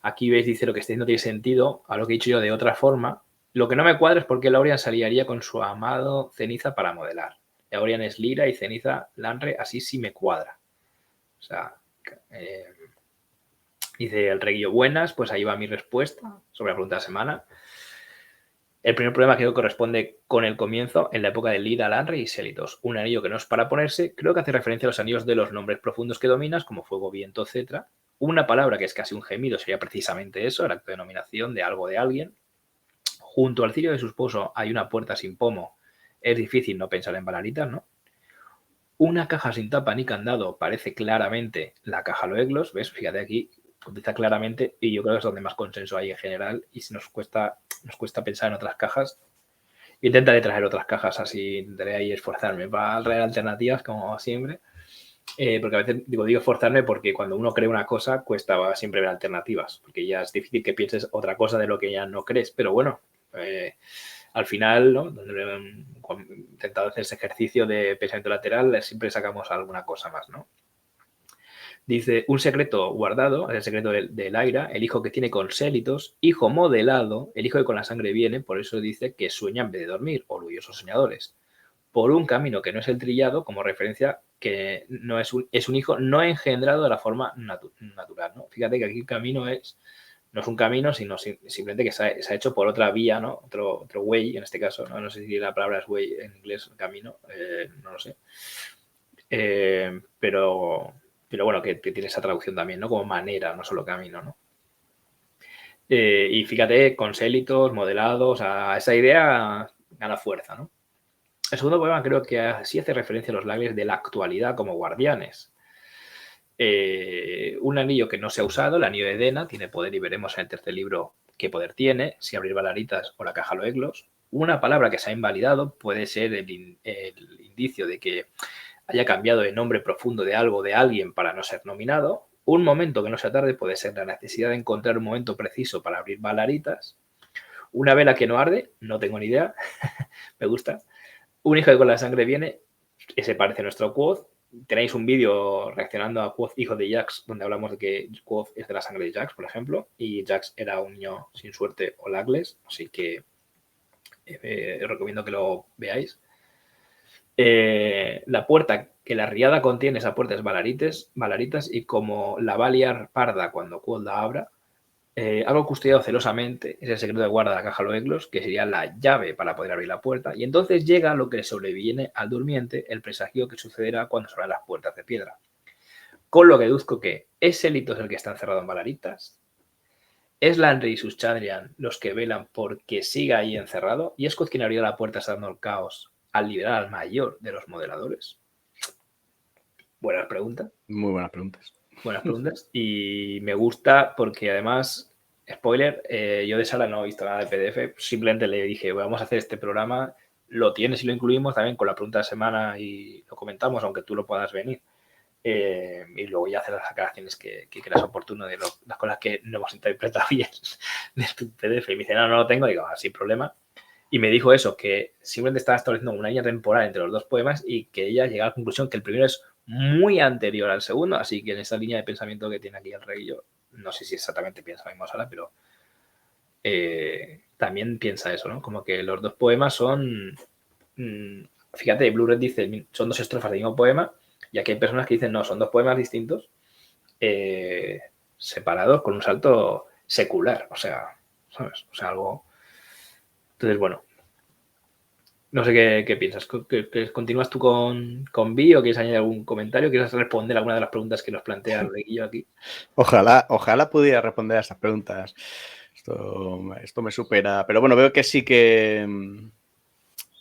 Aquí veis, dice lo que está diciendo tiene sentido, a lo que he dicho yo de otra forma. Lo que no me cuadra es por qué Laurian se aliaría con su amado Ceniza para modelar. Laurian es Lira y Ceniza Lanre, así sí me cuadra. O sea, dice el reguillo buenas, pues ahí va mi respuesta sobre la pregunta de la semana. El primer problema creo que corresponde con el comienzo en la época de Lira, Lanre y Sélitos. Un anillo que no es para ponerse, creo que hace referencia a los anillos de los nombres profundos que dominas, como fuego, viento, etc. Una palabra que es casi un gemido sería precisamente eso, el acto de denominación de algo de alguien. junto al cirio de su esposo hay una puerta sin pomo, es difícil no pensar en balaritas, ¿no? Una caja sin tapa ni candado parece claramente la caja Loeglos, ¿ves? Fíjate aquí, contesta claramente y yo creo que es donde más consenso hay en general y si nos cuesta pensar en otras cajas. Intentaré traer otras cajas así, intentaré ahí esforzarme para traer alternativas como siempre. Porque a veces digo esforzarme porque cuando uno cree una cosa cuesta siempre ver alternativas, porque ya es difícil que pienses otra cosa de lo que ya no crees, pero bueno, al final, ¿no? Intentado hacer ese ejercicio de pensamiento lateral, siempre sacamos alguna cosa más, ¿no? Dice, un secreto guardado, el secreto del Aira, el hijo que tiene consélitos, hijo modelado, el hijo que con la sangre viene, por eso dice que sueña en vez de dormir, orgullosos soñadores. Por un camino que no es el trillado, como referencia que no es un hijo no engendrado de la forma natural, ¿no? Fíjate que aquí el camino no es un camino, sino simplemente que se ha hecho por otra vía, ¿no? Otro way, en este caso, ¿no? No sé si la palabra es way en inglés, camino, no lo sé. Pero bueno, que tiene esa traducción también, ¿no? Como manera, no solo camino, ¿no? Y fíjate, consélitos, modelados, a esa idea gana fuerza, ¿no? El segundo poema creo que así hace referencia a los Lagles de la actualidad como guardianes. Un anillo que no se ha usado, el anillo de Dena, tiene poder y veremos en el tercer libro qué poder tiene, si abrir balaritas o la caja Loeglos. Una palabra que se ha invalidado puede ser el indicio de que haya cambiado de nombre profundo de algo de alguien para no ser nominado. Un momento que no sea tarde puede ser la necesidad de encontrar un momento preciso para abrir balaritas. Una vela que no arde, no tengo ni idea, me gusta. Un hijo que con la sangre viene, ese parece nuestro Quoth. Tenéis un vídeo reaccionando a Quoth, hijo de Jax, donde hablamos de que Quoth es de la sangre de Jax, por ejemplo, y Jax era un niño sin suerte o lagles, así que os recomiendo que lo veáis. La puerta que la riada contiene, esa puerta es balaritas, y como la va a liar parda cuando Quoth la abra, algo custodiado celosamente es el secreto de guarda de la caja Loeglos, que sería la llave para poder abrir la puerta, y entonces llega lo que le sobreviene al durmiente, el presagio que sucederá cuando se abran las puertas de piedra. Con lo que deduzco que ese Lito es el que está encerrado en balaritas, es Lanry y sus Chandrian los que velan porque siga ahí encerrado, y es Quoth quien abrió la puerta estando el caos al liberar al mayor de los modeladores. Buenas preguntas. Muy buenas preguntas. Buenas preguntas. Y me gusta porque además, spoiler, yo de Sara no he visto nada de PDF. Simplemente le dije, vamos a hacer este programa. Lo tienes y lo incluimos también con la pregunta de semana y lo comentamos, aunque tú no puedas venir. Y luego ya hacer las aclaraciones que creas oportuno de las cosas que no hemos interpretado bien de tu PDF. Y me dice, no lo tengo. Y digo, sin problema. Y me dijo eso, que simplemente estaba estableciendo una línea temporal entre los dos poemas y que ella llegaba a la conclusión que el primero es muy anterior al segundo, así que en esa línea de pensamiento que tiene aquí el rey, yo no sé si exactamente piensa lo mismo Sara, pero también piensa eso, ¿no? Como que los dos poemas son, fíjate, Blue Red dice, son dos estrofas del mismo poema, y aquí hay personas que dicen, no, son dos poemas distintos, separados con un salto secular, o sea, ¿sabes? O sea, algo... Entonces, bueno, no sé qué piensas. ¿Continúas tú con Vi o quieres añadir algún comentario? ¿Quieres responder alguna de las preguntas que nos plantea el Reguillo aquí? Ojalá pudiera responder a esas preguntas. Esto me supera. Pero bueno, veo que sí que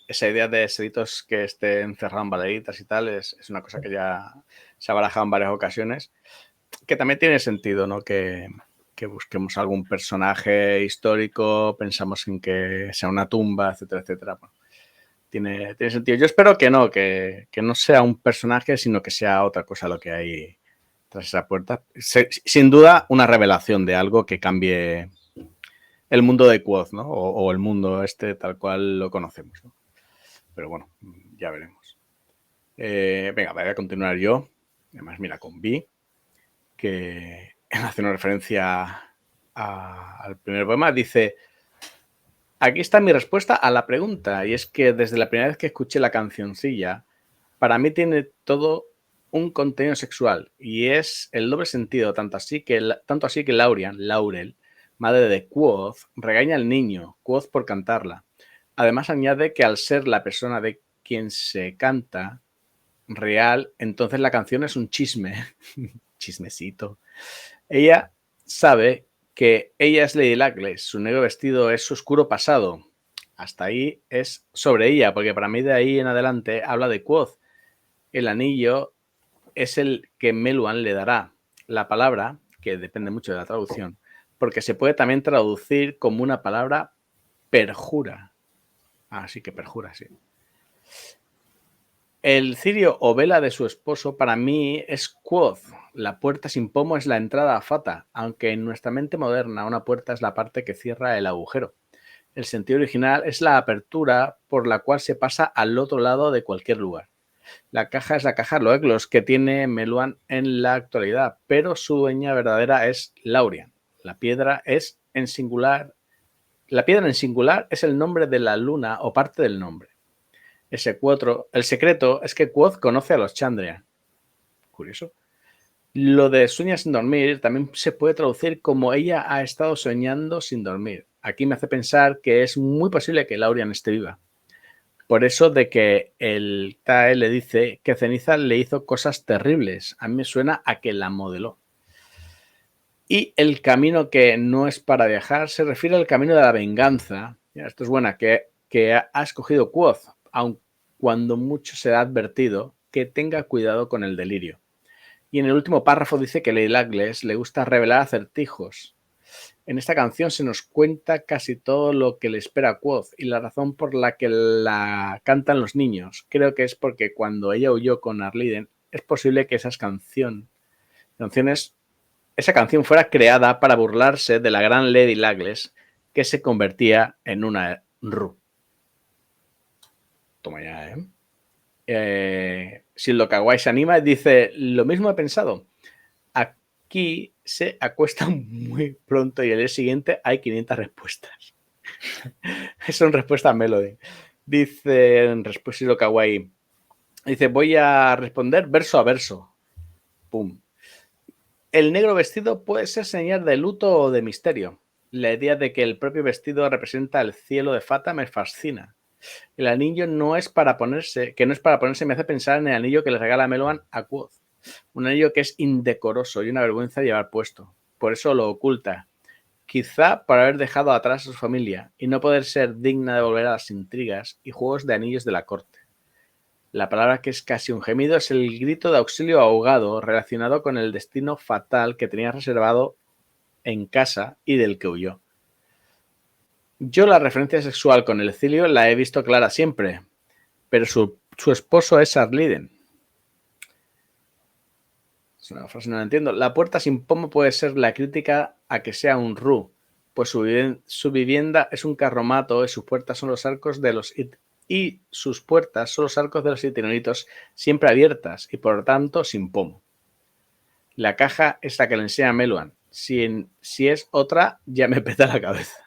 esa idea de Seditos que esté encerrado en baleritas y tal es una cosa que ya se ha barajado en varias ocasiones. Que también tiene sentido, ¿no? Que busquemos algún personaje histórico, pensamos en que sea una tumba, etcétera, etcétera. Bueno, tiene sentido. Yo espero que no sea un personaje, sino que sea otra cosa lo que hay tras esa puerta. Sin duda, una revelación de algo que cambie el mundo de Quoth, ¿no? O el mundo este tal cual lo conocemos, ¿no? Pero bueno, ya veremos. Venga, voy a continuar yo. Además, mira, con Vi, que hace una referencia al primer poema. Dice... Aquí está mi respuesta a la pregunta, y es que desde la primera vez que escuché la cancioncilla, para mí tiene todo un contenido sexual, y es el doble sentido, tanto así que Laurel, madre de Quoth, regaña al niño, Quoth por cantarla. Además añade que al ser la persona de quien se canta real, entonces la canción es un chisme, chismecito. Ella sabe que ella es Lady Luckless, su negro vestido es su oscuro pasado. Hasta ahí es sobre ella, porque para mí de ahí en adelante habla de Quoth. El anillo es el que Meluan le dará. La palabra, que depende mucho de la traducción, porque se puede también traducir como una palabra perjura. Ah, sí que perjura, sí. El cirio o vela de su esposo para mí es Quoth. La puerta sin pomo es la entrada a Fata, aunque en nuestra mente moderna una puerta es la parte que cierra el agujero. El sentido original es la apertura por la cual se pasa al otro lado de cualquier lugar. La caja es la caja Loeglos que tiene Meluan en la actualidad, pero su dueña verdadera es Laurian. La piedra es en singular. La piedra en singular es el nombre de la luna o parte del nombre. El secreto es que Quoth conoce a los Chandrian. Curioso. Lo de sueña sin dormir también se puede traducir como ella ha estado soñando sin dormir. Aquí me hace pensar que es muy posible que Laurian esté viva. Por eso de que el Tae le dice que Ceniza le hizo cosas terribles. A mí me suena a que la modeló. Y el camino que no es para viajar se refiere al camino de la venganza. Esto es buena, que ha escogido Quoth, aun cuando mucho se ha advertido que tenga cuidado con el delirio. Y en el último párrafo dice que Lady Luckless le gusta revelar acertijos. En esta canción se nos cuenta casi todo lo que le espera a Quoth y la razón por la que la cantan los niños. Creo que es porque cuando ella huyó con Arliden, es posible que esa canción fuera creada para burlarse de la gran Lady Luckless que se convertía en una Ru. Toma ya, si lo Kawai se anima, dice, lo mismo he pensado. Aquí se acuesta muy pronto y el día siguiente hay 500 respuestas. Son respuestas Melody. Dice en respuesta lo Kawaii. Dice, voy a responder verso a verso. Pum. El negro vestido puede ser señal de luto o de misterio. La idea de que el propio vestido representa el cielo de Fata me fascina. El anillo no es para ponerse me hace pensar en el anillo que le regala Meluan a Quoth. Un anillo que es indecoroso y una vergüenza llevar puesto. Por eso lo oculta. Quizá por haber dejado atrás a su familia y no poder ser digna de volver a las intrigas y juegos de anillos de la corte. La palabra que es casi un gemido es el grito de auxilio ahogado relacionado con el destino fatal que tenía reservado en casa y del que huyó. Yo la referencia sexual con el Cilio la he visto clara siempre, pero su esposo es Arliden. Es una frase no la entiendo. La puerta sin pomo puede ser la crítica a que sea un Ru, pues su vivienda es un carromato y sus puertas son los arcos de los itinolitos siempre abiertas y por lo tanto sin pomo. La caja es la que le enseña a Meluan. Si es otra, ya me peta la cabeza.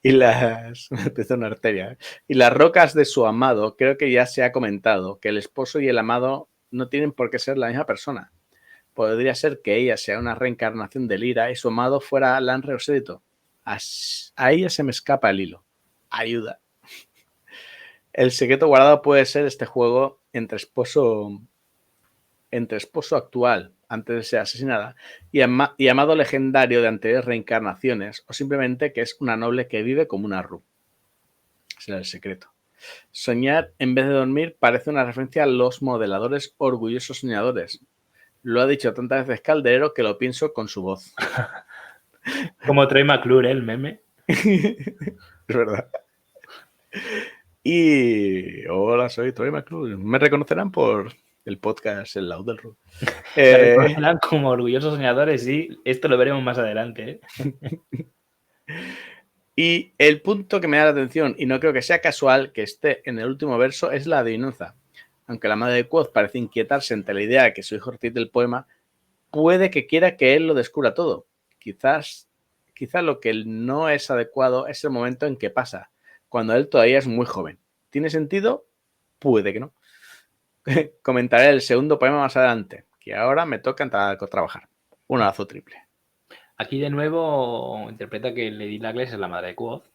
Me empezó una arteria. Y las rocas de su amado, creo que ya se ha comentado que el esposo y el amado no tienen por qué ser la misma persona. Podría ser que ella sea una reencarnación de Lyra y su amado fuera Lanre Osedito. A ella se me escapa el hilo. Ayuda. El secreto guardado puede ser este juego entre esposo actual, antes de ser asesinada, y amado legendario de anteriores reencarnaciones, o simplemente que es una noble que vive como una Ru. Ese era el secreto. Soñar en vez de dormir parece una referencia a los modeladores orgullosos soñadores. Lo ha dicho tantas veces Calderero que lo pienso con su voz. Como Troy McClure, el meme. Es verdad. Y hola, soy Troy McClure. Me reconocerán por el podcast El Laúd del Ru. Se reconocerán como orgullosos soñadores y esto lo veremos más adelante. Y el punto que me da la atención, y no creo que sea casual que esté en el último verso, es la adivinanza. Aunque la madre de Quoth parece inquietarse ante la idea de que su hijo repite el poema, puede que quiera que él lo descubra todo. Quizás lo que no es adecuado es el momento en que pasa, cuando él todavía es muy joven. ¿Tiene sentido? Puede que no. Comentaré el segundo poema más adelante, que ahora me toca entrar a trabajar. Un abrazo triple. Aquí de nuevo interpreta que Lady Luckless es la madre de Quoth.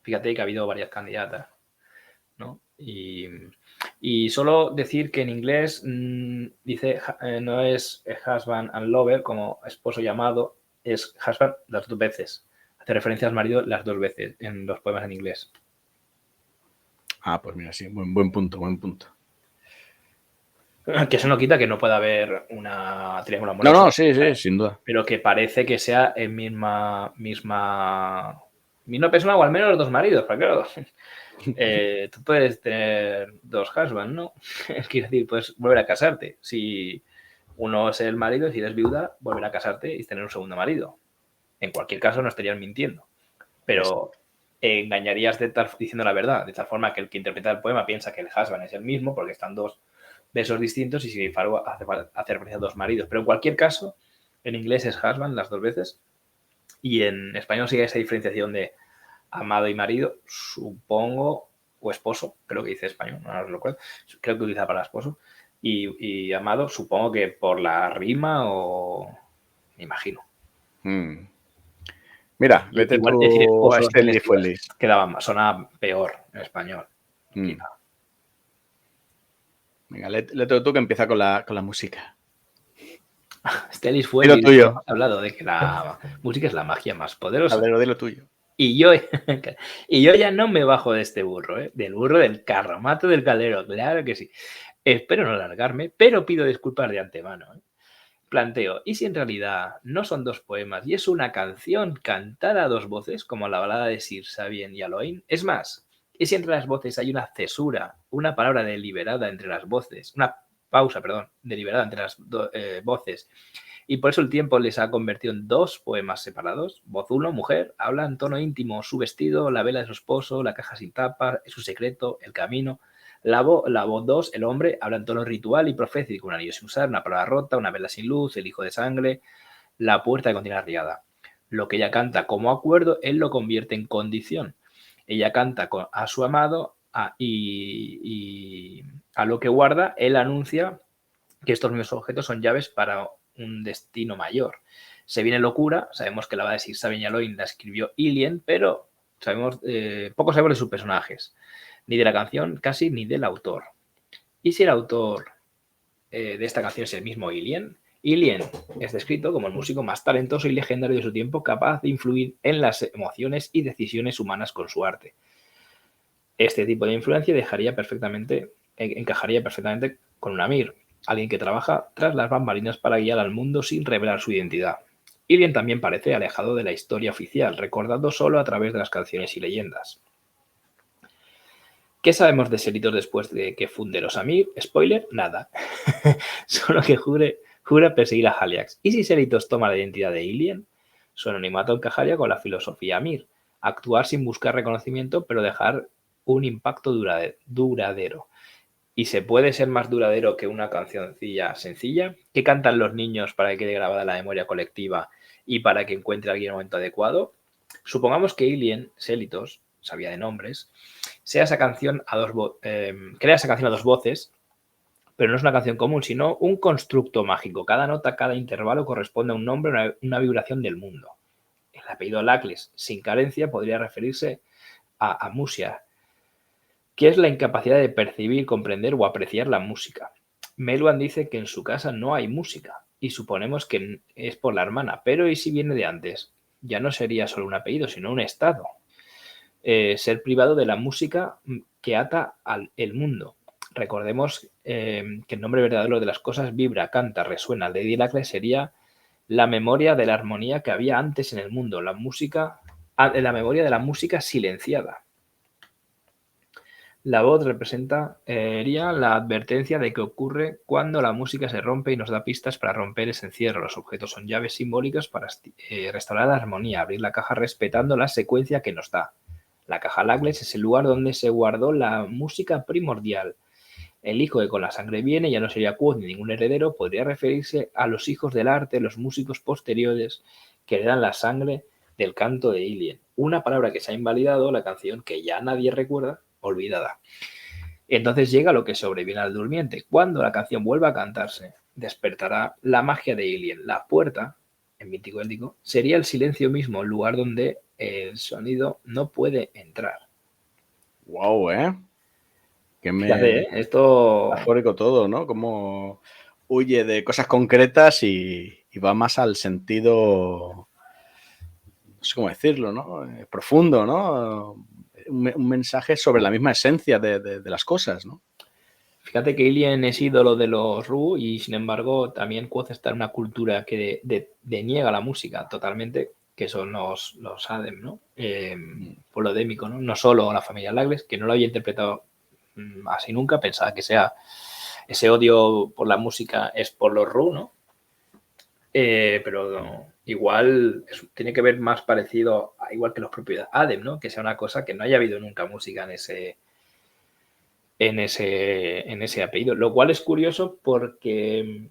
Fíjate que ha habido varias candidatas, ¿no? Y solo decir que en inglés dice no es husband and lover como esposo y amado, es husband las 2 veces. Hace referencia al marido las 2 veces en los poemas en inglés. Ah, pues mira, sí, buen punto. Que eso no quita que no pueda haber una triángulo amoroso. No, sí, sin duda. Pero que parece que sea en misma persona o al menos los 2 maridos, porque claro, tú puedes tener 2 husbands, ¿no? Quiero decir, puedes volver a casarte. Si uno es el marido, si eres viuda, volver a casarte y tener un segundo marido. En cualquier caso, no estarías mintiendo. Pero engañarías diciendo la verdad, de tal forma que el que interpreta el poema piensa que el husband es el mismo, porque están 2 besos distintos y sin embargo hace referencia a 2 maridos. Pero en cualquier caso, en inglés es husband las 2 veces y en español sigue esa diferenciación de amado y marido, supongo, o esposo, creo que dice español, no lo recuerdo, creo que utiliza para esposo, y amado, supongo que por la rima o me imagino. Mira, vete igual tú decir esposo, a Stanley Fuelis. Sonaba peor en español. Venga, léete tú que empieza con la música. Stellis fue el tuyo. Hemos hablado de que la música es la magia más poderosa. De lo tuyo. Y yo ya no me bajo de este burro, del burro del carromato del caldero, claro que sí. Espero no alargarme, pero pido disculpas de antemano. Planteo, ¿y si en realidad no son 2 poemas y es una canción cantada a 2 voces, como la balada de Sir Sabien y Aloin? Es más, ¿y si entre las voces hay una cesura, una palabra deliberada entre las voces, una pausa, deliberada entre las voces, y por eso el tiempo les ha convertido en 2 poemas separados? Voz 1, mujer, habla en tono íntimo, su vestido, la vela de su esposo, la caja sin tapa, su secreto, el camino. La voz 2, el hombre, habla en tono ritual y profético, un anillo sin usar, una palabra rota, una vela sin luz, el hijo de sangre, la puerta que contiene la riada. Lo que ella canta como acuerdo, él lo convierte en condición. Ella canta a su amado y a lo que guarda, él anuncia que estos mismos objetos son llaves para un destino mayor. Se viene locura, sabemos que la va a decir Sabien y Aloin, la escribió Ilien, pero poco sabemos de sus personajes, ni de la canción casi, ni del autor. ¿Y si el autor de esta canción es el mismo Ilien? Ilien es descrito como el músico más talentoso y legendario de su tiempo, capaz de influir en las emociones y decisiones humanas con su arte. Este tipo de influencia encajaría perfectamente con un Amir, alguien que trabaja tras las bambalinas para guiar al mundo sin revelar su identidad. Ilien también parece alejado de la historia oficial, recordado solo a través de las canciones y leyendas. ¿Qué sabemos de Selitos después de que funde los Amir? Spoiler, nada. Solo que jura perseguir a Haliax. ¿Y si Selitos toma la identidad de Ilien? Su anonimato encajaría con la filosofía Amir. Actuar sin buscar reconocimiento, pero dejar un impacto duradero. ¿Y se puede ser más duradero que una cancioncilla sencilla? ¿Qué cantan los niños para que quede grabada en la memoria colectiva y para que encuentre a alguien en el momento adecuado? Supongamos que Ilien, Selitos, sabía de nombres, crea esa canción a 2 voces, pero no es una canción común, sino un constructo mágico. Cada nota, cada intervalo corresponde a un nombre, una vibración del mundo. El apellido Lacles, sin carencia, podría referirse a Musia, que es la incapacidad de percibir, comprender o apreciar la música. Meluan dice que en su casa no hay música y suponemos que es por la hermana, pero ¿y si viene de antes? Ya no sería solo un apellido, sino un estado. Ser privado de la música que ata el mundo. Recordemos que el nombre verdadero de las cosas vibra, canta, resuena. Lady Lacles sería la memoria de la armonía que había antes en el mundo, la memoria de la música silenciada. La voz representaría la advertencia de que ocurre cuando la música se rompe y nos da pistas para romper ese encierro. Los objetos son llaves simbólicas para restaurar la armonía, abrir la caja respetando la secuencia que nos da. La caja Lacles es el lugar donde se guardó la música primordial. El hijo que con la sangre viene ya no sería Quoth ni ningún heredero, podría referirse a los hijos del arte, los músicos posteriores que heredan la sangre del canto de Ilien. Una palabra que se ha invalidado, la canción que ya nadie recuerda, olvidada. Entonces llega lo que sobreviene al durmiente. Cuando la canción vuelva a cantarse, despertará la magia de Ilien. La puerta, en mítico éldico, sería el silencio mismo, el lugar donde el sonido no puede entrar. Wow, Fíjate, esto... Metafórico todo, ¿no? Como huye de cosas concretas y va más al sentido, no sé cómo decirlo, ¿no? Profundo, ¿no? Un mensaje sobre la misma esencia de las cosas, ¿no? Fíjate que Alien es ídolo de los Ru y sin embargo también Quoth está en una cultura que deniega la música totalmente, que son los Adem, ¿no? Pueblo démico, ¿no? No solo la familia Lagles, que no lo había interpretado así nunca, pensaba que ese odio por la música es por los Ru, ¿no? Pero igual tiene que ver más parecido, igual que los propios Adem, ¿no? Que sea una cosa que no haya habido nunca música en ese apellido. Lo cual es curioso porque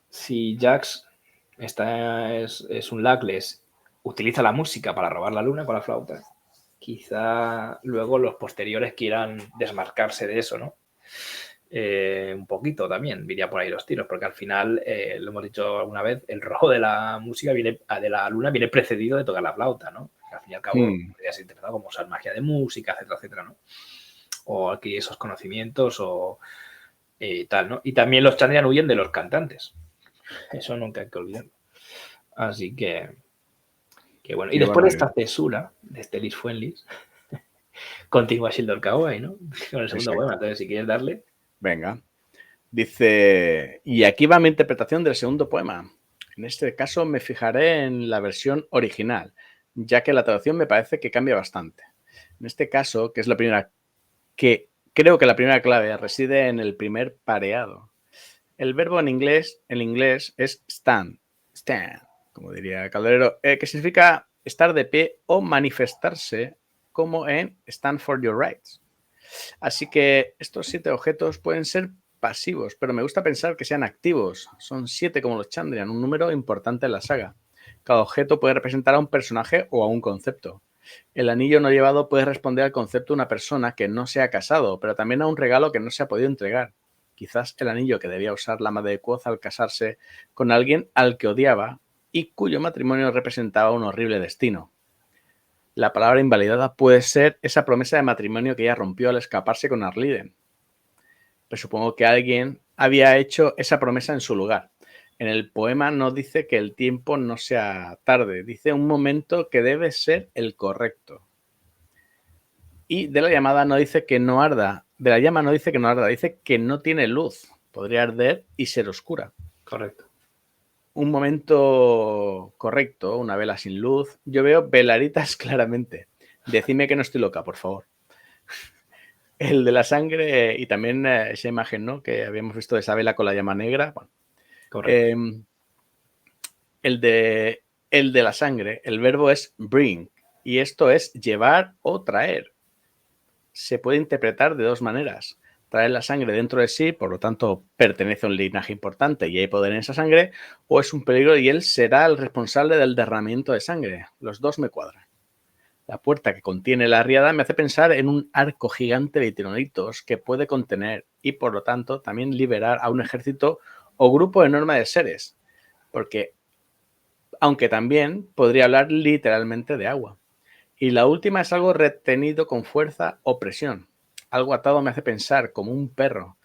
si Jax es un Lagles, utiliza la música para robar la luna con la flauta, quizá luego los posteriores quieran desmarcarse de eso, ¿no? Un poquito también, iría por ahí los tiros, porque al final, lo hemos dicho alguna vez, el rojo de la música de la luna viene precedido de tocar la flauta, ¿no? Al fin y al cabo, podría ser interpretado como usar magia de música, etcétera, etcétera, ¿no? O adquirir esos conocimientos o tal, ¿no? Y también los Chandrian huyen de los cantantes. Eso nunca hay que olvidarlo. Así que bueno. Y después de esta cesura de Stelis Fuenlis, continúa Shildor Kawaii, ¿no? Con el segundo poema. Entonces, si quieres darle... Venga. Dice, y aquí va mi interpretación del segundo poema. En este caso me fijaré en la versión original, ya que la traducción me parece que cambia bastante. En este caso, que es la primera, que creo que la primera clave reside en el primer pareado. El verbo en inglés es stand, como diría Calderero, que significa estar de pie o manifestarse, como en stand for your rights. Así que estos 7 objetos pueden ser pasivos, pero me gusta pensar que sean activos. Son 7 como los Chandrian, un número importante en la saga. Cada objeto puede representar a un personaje o a un concepto. El anillo no llevado puede responder al concepto de una persona que no se ha casado, pero también a un regalo que no se ha podido entregar. Quizás el anillo que debía usar la madre de Quoth al casarse con alguien al que odiaba y cuyo matrimonio representaba un horrible destino. La palabra invalidada puede ser esa promesa de matrimonio que ella rompió al escaparse con Arliden. Pero supongo que alguien había hecho esa promesa en su lugar. En el poema no dice que el tiempo no sea tarde, dice un momento que debe ser el correcto. Y de la llamada no dice que no arda, de la llama no dice que no arda, dice que no tiene luz, podría arder y ser oscura. Correcto. Un momento correcto, una vela sin luz. Yo veo velaritas claramente. Decidme que no estoy loca, por favor. El de la sangre y también esa imagen, ¿no?, que habíamos visto de esa vela con la llama negra. Bueno, correcto. El de la sangre, el verbo es bring y esto es llevar o traer. Se puede interpretar de 2 maneras. Traer la sangre dentro de sí, por lo tanto, pertenece a un linaje importante y hay poder en esa sangre, o es un peligro y él será el responsable del derramamiento de sangre. Los 2 me cuadran. La puerta que contiene la riada me hace pensar en un arco gigante de tironitos que puede contener y, por lo tanto, también liberar a un ejército o grupo enorme de seres. Porque, aunque también podría hablar literalmente de agua. Y la última es algo retenido con fuerza o presión. Algo atado me hace pensar como un perro.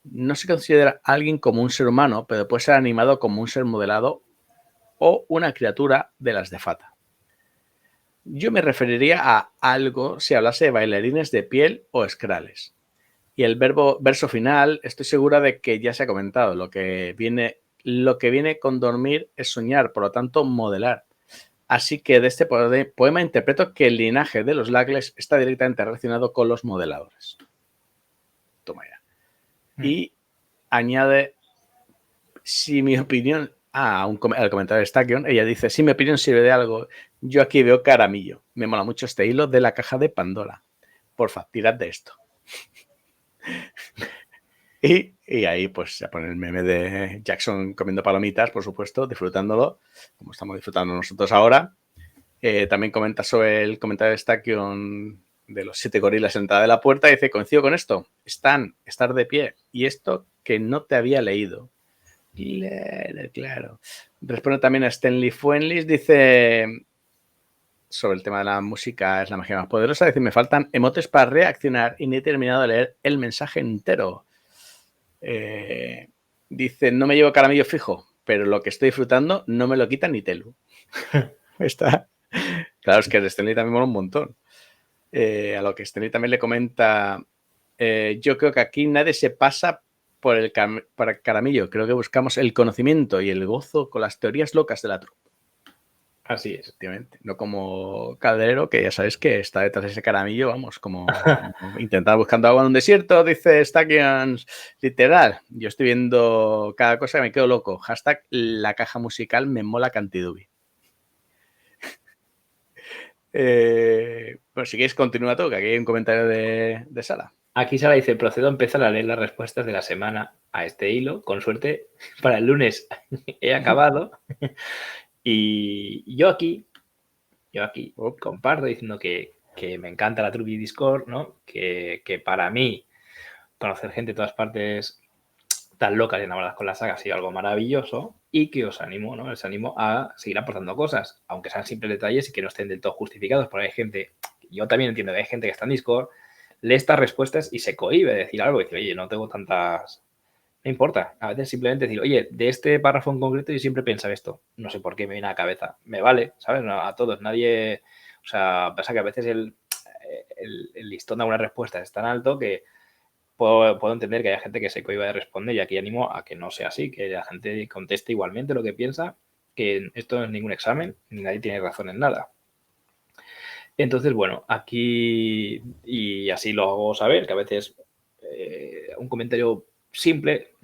No se considera a alguien como un ser humano, pero puede ser animado como un ser modelado o una criatura de las de Fata. Yo me referiría a algo si hablase de bailarines de piel o escrales. Y el verso final, estoy segura de que ya se ha comentado. Lo que viene con dormir es soñar, por lo tanto, modelar. Así que de este poema interpreto que el linaje de los Lagles está directamente relacionado con los modeladores. Toma ya. Y añade, si mi opinión... al comentario de Stackion, ella dice, si mi opinión sirve de algo, yo aquí veo caramillo. Me mola mucho este hilo de la caja de Pandora. Porfa, tirad de esto. Y ahí pues se pone el meme de Jackson comiendo palomitas, por supuesto, disfrutándolo, como estamos disfrutando nosotros ahora. También comenta sobre el comentario de Stackion de los 7 gorilas en la entrada de la puerta y dice, coincido con esto, estar de pie, y esto que no te había leído. Claro. Responde también a Stanley Fuenlis, dice, sobre el tema de la música es la magia más poderosa. Dice, me faltan emotes para reaccionar y ni he terminado de leer el mensaje entero. Dice, no me llevo caramillo fijo, pero lo que estoy disfrutando no me lo quita ni Telu. Está. Claro, es que a Stanley también mola un montón. A lo que Stanley también le comenta, yo creo que aquí nadie se pasa por el caramillo. Creo que buscamos el conocimiento y el gozo con las teorías locas de la trupe. Así es. Efectivamente. No como Calderero, que ya sabes que está detrás de ese caramillo, vamos, como intentar buscando agua en un desierto, dice Stackians, literal. Yo estoy viendo cada cosa que me quedo loco. Hashtag la caja musical me mola cantidubi. Pues si quieres continúa tú, que aquí hay un comentario de Sara. Aquí Sara dice, procedo a empezar a leer las respuestas de la semana a este hilo. Con suerte, para el lunes he acabado. Y yo aquí comparto diciendo que me encanta la Truby Discord, ¿no? Que para mí conocer gente de todas partes tan locas y enamoradas con la saga ha sido algo maravilloso y que os animo, ¿no? Les animo a seguir aportando cosas, aunque sean simples detalles y que no estén del todo justificados, porque hay gente, yo también entiendo que hay gente que está en Discord, lee estas respuestas y se cohíbe de decir algo y decir, oye, no tengo tantas... No importa, a veces simplemente decir, oye, de este párrafo en concreto yo siempre pensaba esto, no sé por qué me viene a la cabeza, me vale, ¿sabes? No, a todos, nadie, o sea, pasa que a veces el listón de algunas respuestas es tan alto que puedo entender que haya gente que se cohiba de responder y aquí animo a que no sea así, que la gente conteste igualmente lo que piensa, que esto no es ningún examen, ni nadie tiene razón en nada. Entonces, bueno, aquí, y así lo hago saber, que a veces un comentario simple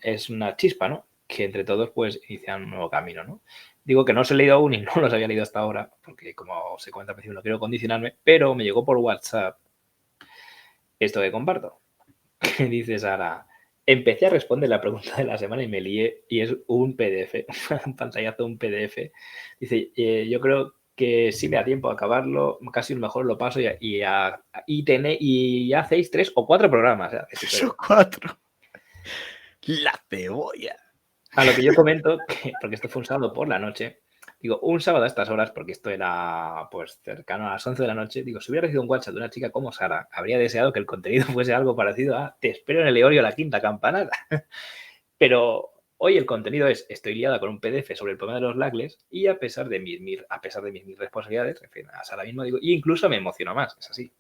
es una chispa, ¿no? Que entre todos, pues, inician un nuevo camino, ¿no? Digo que no os he leído aún y no los había leído hasta ahora, porque como se comenta al principio, no quiero condicionarme, pero me llegó por WhatsApp esto que comparto. Que dice Sara, empecé a responder la pregunta de la semana y me lié y es un PDF, un pantallazo, un PDF. Dice, yo creo que si me da tiempo a acabarlo, casi mejor lo paso y ya hacéis 3 o 4 programas. ¿Eh? 3 o 4. La cebolla. A lo que yo comento, porque esto fue un sábado por la noche, digo, un sábado a estas horas, porque esto era pues cercano a las 11 de la noche, digo, si hubiera recibido un WhatsApp de una chica como Sara, habría deseado que el contenido fuese algo parecido a te espero en el Eorio la quinta campanada. Pero hoy el contenido es, estoy liada con un PDF sobre el problema de los lagles y a pesar de mis responsabilidades, a Sara mismo digo, y incluso me emociono más, es así.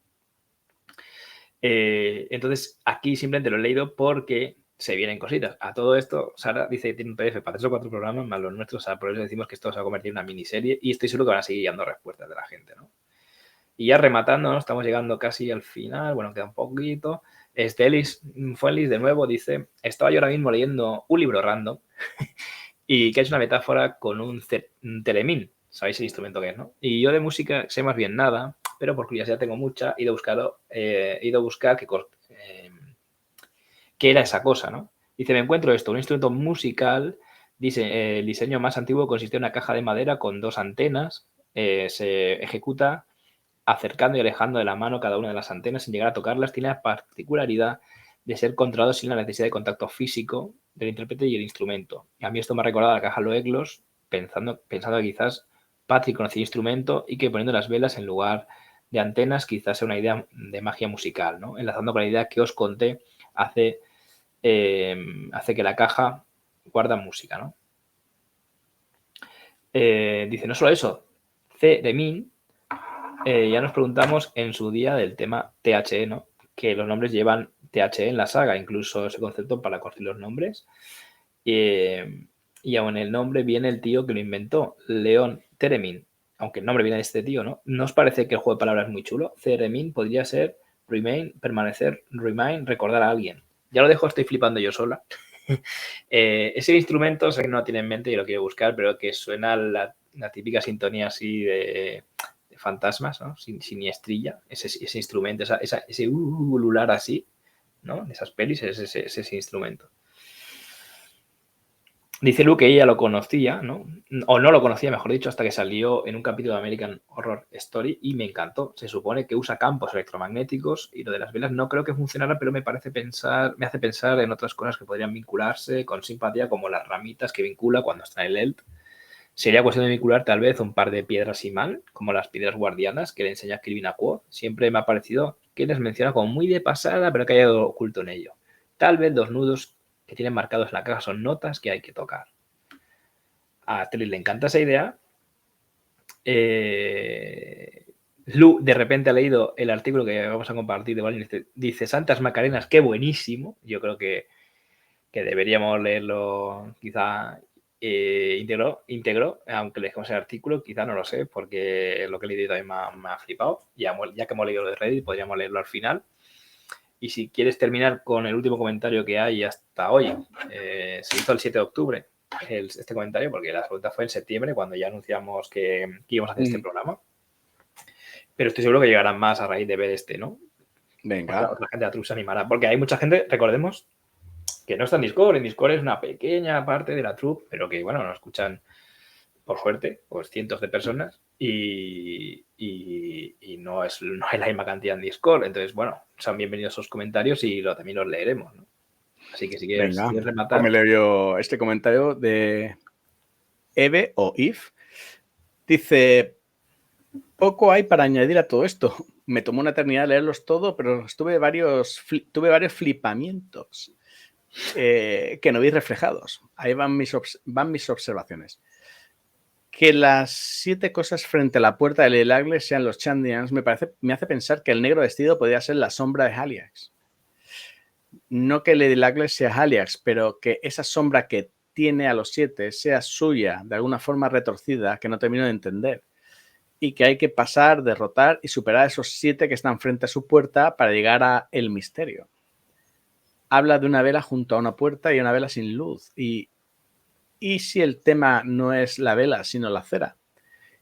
Entonces, aquí simplemente lo he leído porque se vienen cositas. A todo esto, Sara dice que tiene un PDF para 3 o 4 programas más los nuestros. O sea, por eso decimos que esto se va a convertir en una miniserie y estoy seguro que van a seguir dando respuestas de la gente, ¿no? Y ya rematando, ¿no? Estamos llegando casi al final. Bueno, queda un poquito. Elis Fuenlis, de nuevo, dice, estaba yo ahora mismo leyendo un libro random y que es una metáfora con un telemín. ¿Sabéis el instrumento que es, no? Y yo de música sé más bien nada, pero por curiosidad tengo mucha. He ido a buscar qué era esa cosa, ¿no? Dice, me encuentro esto, un instrumento musical, dice, el diseño más antiguo consiste en una caja de madera con 2 antenas, se ejecuta acercando y alejando de la mano cada una de las antenas sin llegar a tocarlas, tiene la particularidad de ser controlado sin la necesidad de contacto físico del intérprete y el instrumento. A mí esto me ha recordado a la caja Loeglos, pensando que quizás Patrick conocía el instrumento y que poniendo las velas en lugar de antenas quizás sea una idea de magia musical, ¿no? Enlazando con la idea que os conté hace que la caja guarda música, ¿no? Dice, no solo eso, C de Min, ya nos preguntamos en su día del tema THE, ¿no? Que los nombres llevan THE en la saga, incluso ese concepto para construir los nombres. Y aún el nombre viene el tío que lo inventó, León Theremin, aunque el nombre viene de este tío, ¿no? ¿No os parece que el juego de palabras es muy chulo? Theremin podría ser remain, permanecer, remind, recordar a alguien. Ya lo dejo, estoy flipando yo sola. Ese instrumento, sé que no lo tiene en mente y lo quiero buscar, pero que suena la típica sintonía así de fantasmas, ¿no? Siniestrilla, ese instrumento, ese ulular así, ¿no? De esas pelis, es ese instrumento. Dice Lu que ella lo conocía, ¿no? O no lo conocía, mejor dicho, hasta que salió en un capítulo de American Horror Story y me encantó. Se supone que usa campos electromagnéticos y lo de las velas no creo que funcionara, pero me hace pensar en otras cosas que podrían vincularse con simpatía, como las ramitas que vincula cuando está en el ELT. Sería cuestión de vincular tal vez un par de piedras y mal, como las piedras guardianas que le enseña Kilvin a Quoth. Siempre me ha parecido que les menciona como muy de pasada, pero que hay algo oculto en ello. Tal vez 2 nudos que tienen marcados en la caja son notas que hay que tocar. A Trilly le encanta esa idea. Lu de repente ha leído el artículo que vamos a compartir de Balin. Dice Santas Macarenas, qué buenísimo. Yo creo que deberíamos leerlo quizá íntegro, aunque le dejemos el artículo, quizá no lo sé, porque lo que he leído también me ha flipado. Ya que hemos leído lo de Reddit, podríamos leerlo al final. Y si quieres terminar con el último comentario que hay hasta hoy, se hizo el 7 de octubre este comentario, porque la segunda fue en septiembre, cuando ya anunciamos que íbamos a hacer este programa. Pero estoy seguro que llegarán más a raíz de ver este, ¿no? Venga. Otra gente de la Trup se animará, porque hay mucha gente, recordemos, que no está en Discord. En Discord es una pequeña parte de la Trup, pero que, bueno, nos escuchan, por suerte, pues cientos de personas y no hay la misma cantidad en Discord. Entonces, bueno, son bienvenidos esos comentarios y también los leeremos, ¿no? Así que si quieres rematar. Me leo yo este comentario de Eve o If. Dice, poco hay para añadir a todo esto. Me tomó una eternidad leerlos todo, pero tuve varios flipamientos que no vi reflejados. Ahí van mis observaciones. Que las 7 cosas frente a la puerta de Lady Lagles sean los Chandians me hace pensar que el negro vestido podría ser la sombra de Haliax. No que Lady Lagles sea Haliax, pero que esa sombra que tiene a los 7 sea suya, de alguna forma retorcida, que no termino de entender. Y que hay que pasar, derrotar y superar a esos 7 que están frente a su puerta para llegar a el misterio. Habla de una vela junto a una puerta y una vela sin luz. ¿Y si el tema no es la vela, sino la cera?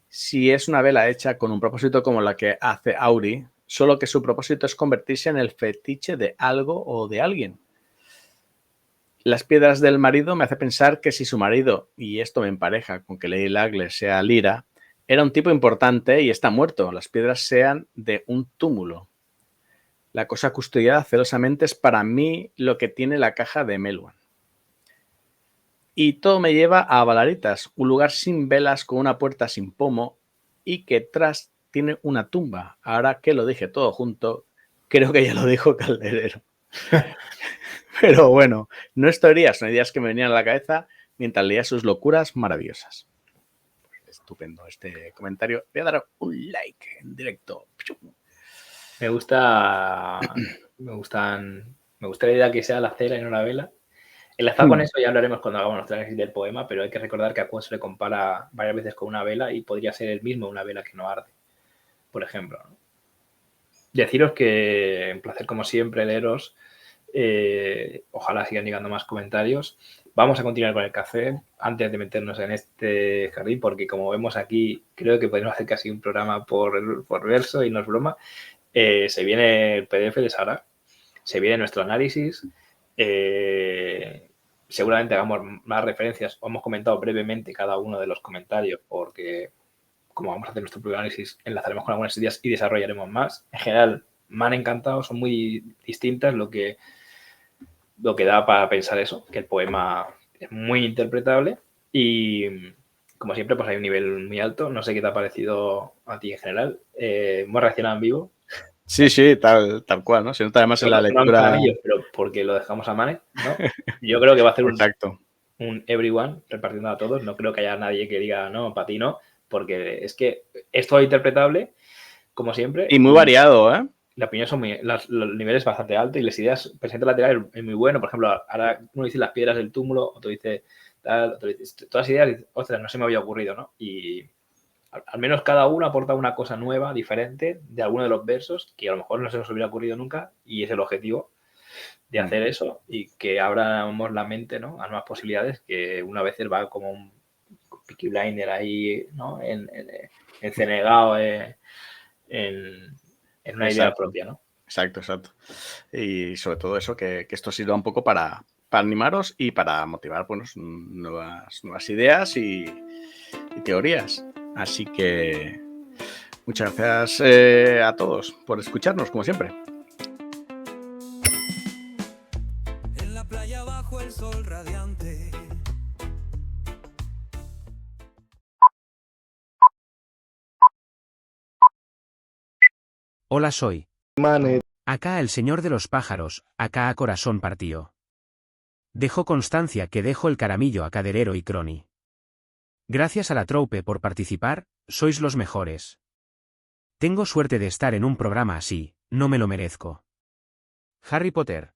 Si es una vela hecha con un propósito como la que hace Auri, solo que su propósito es convertirse en el fetiche de algo o de alguien. Las piedras del marido me hace pensar que si su marido, y esto me empareja con que Lady Lagles sea Lyra, era un tipo importante y está muerto, las piedras sean de un túmulo. La cosa custodiada celosamente es para mí lo que tiene la caja de Melwan. Y todo me lleva a Valaritas, un lugar sin velas con una puerta sin pomo y que tras tiene una tumba. Ahora que lo dije todo junto, creo que ya lo dijo Calderero. Pero bueno, no es teorías, son ideas que me venían a la cabeza mientras leía sus locuras maravillosas. Estupendo este comentario. Voy a dar un like en directo. Me gusta la idea que sea la cera y no la vela. Enlazado con eso ya hablaremos cuando hagamos nuestro análisis del poema, pero hay que recordar que a Quoth se le compara varias veces con una vela y podría ser el mismo una vela que no arde, por ejemplo, ¿no? Deciros que un placer como siempre leeros. Ojalá sigan llegando más comentarios. Vamos a continuar con el café antes de meternos en este jardín, porque como vemos aquí, creo que podemos hacer casi un programa por verso y no es broma. Se viene el PDF de Sara, se viene nuestro análisis. Seguramente hagamos más referencias. Hemos comentado brevemente cada uno de los comentarios porque como vamos a hacer nuestro propio análisis, enlazaremos con algunas ideas y desarrollaremos más. En general, me han encantado, son muy distintas, lo que da para pensar eso, que el poema es muy interpretable y como siempre pues hay un nivel muy alto. No sé qué te ha parecido a ti en general. Hemos reaccionado en vivo. Sí, tal cual, ¿no? Se nota además en la lectura. Pero porque lo dejamos a Mane, ¿no? Yo creo que va a hacer un everyone repartiendo a todos. No creo que haya nadie que diga, no, para ti no, porque es que es todo interpretable, como siempre. Y muy variado, ¿eh? La opinión son los niveles bastante altos y las ideas, presente lateral es muy bueno. Por ejemplo, ahora uno dice las piedras del túmulo, otro dice tal, otro dice todas las ideas, ostras, no se me había ocurrido, ¿no? Y al menos cada uno aporta una cosa nueva, diferente, de alguno de los versos, que a lo mejor no se nos hubiera ocurrido nunca, y es el objetivo de hacer eso, y que abramos la mente, ¿no?, a nuevas posibilidades, que una vez va como un Peaky Blinder ahí, ¿no?, encenegado en una idea propia, ¿no? Exacto. Y sobre todo eso, que esto sirva un poco para animaros y para motivar, pues, nuevas ideas y teorías. Así que muchas gracias a todos por escucharnos, como siempre. En la playa bajo el sol radiante. Hola, soy Manet. acá el señor de los pájaros, acá a corazón partió. Dejo constancia que dejo el caramillo a Caderero y Crony. Gracias a la troupe por participar, sois los mejores. Tengo suerte de estar en un programa así, no me lo merezco. Harry Potter.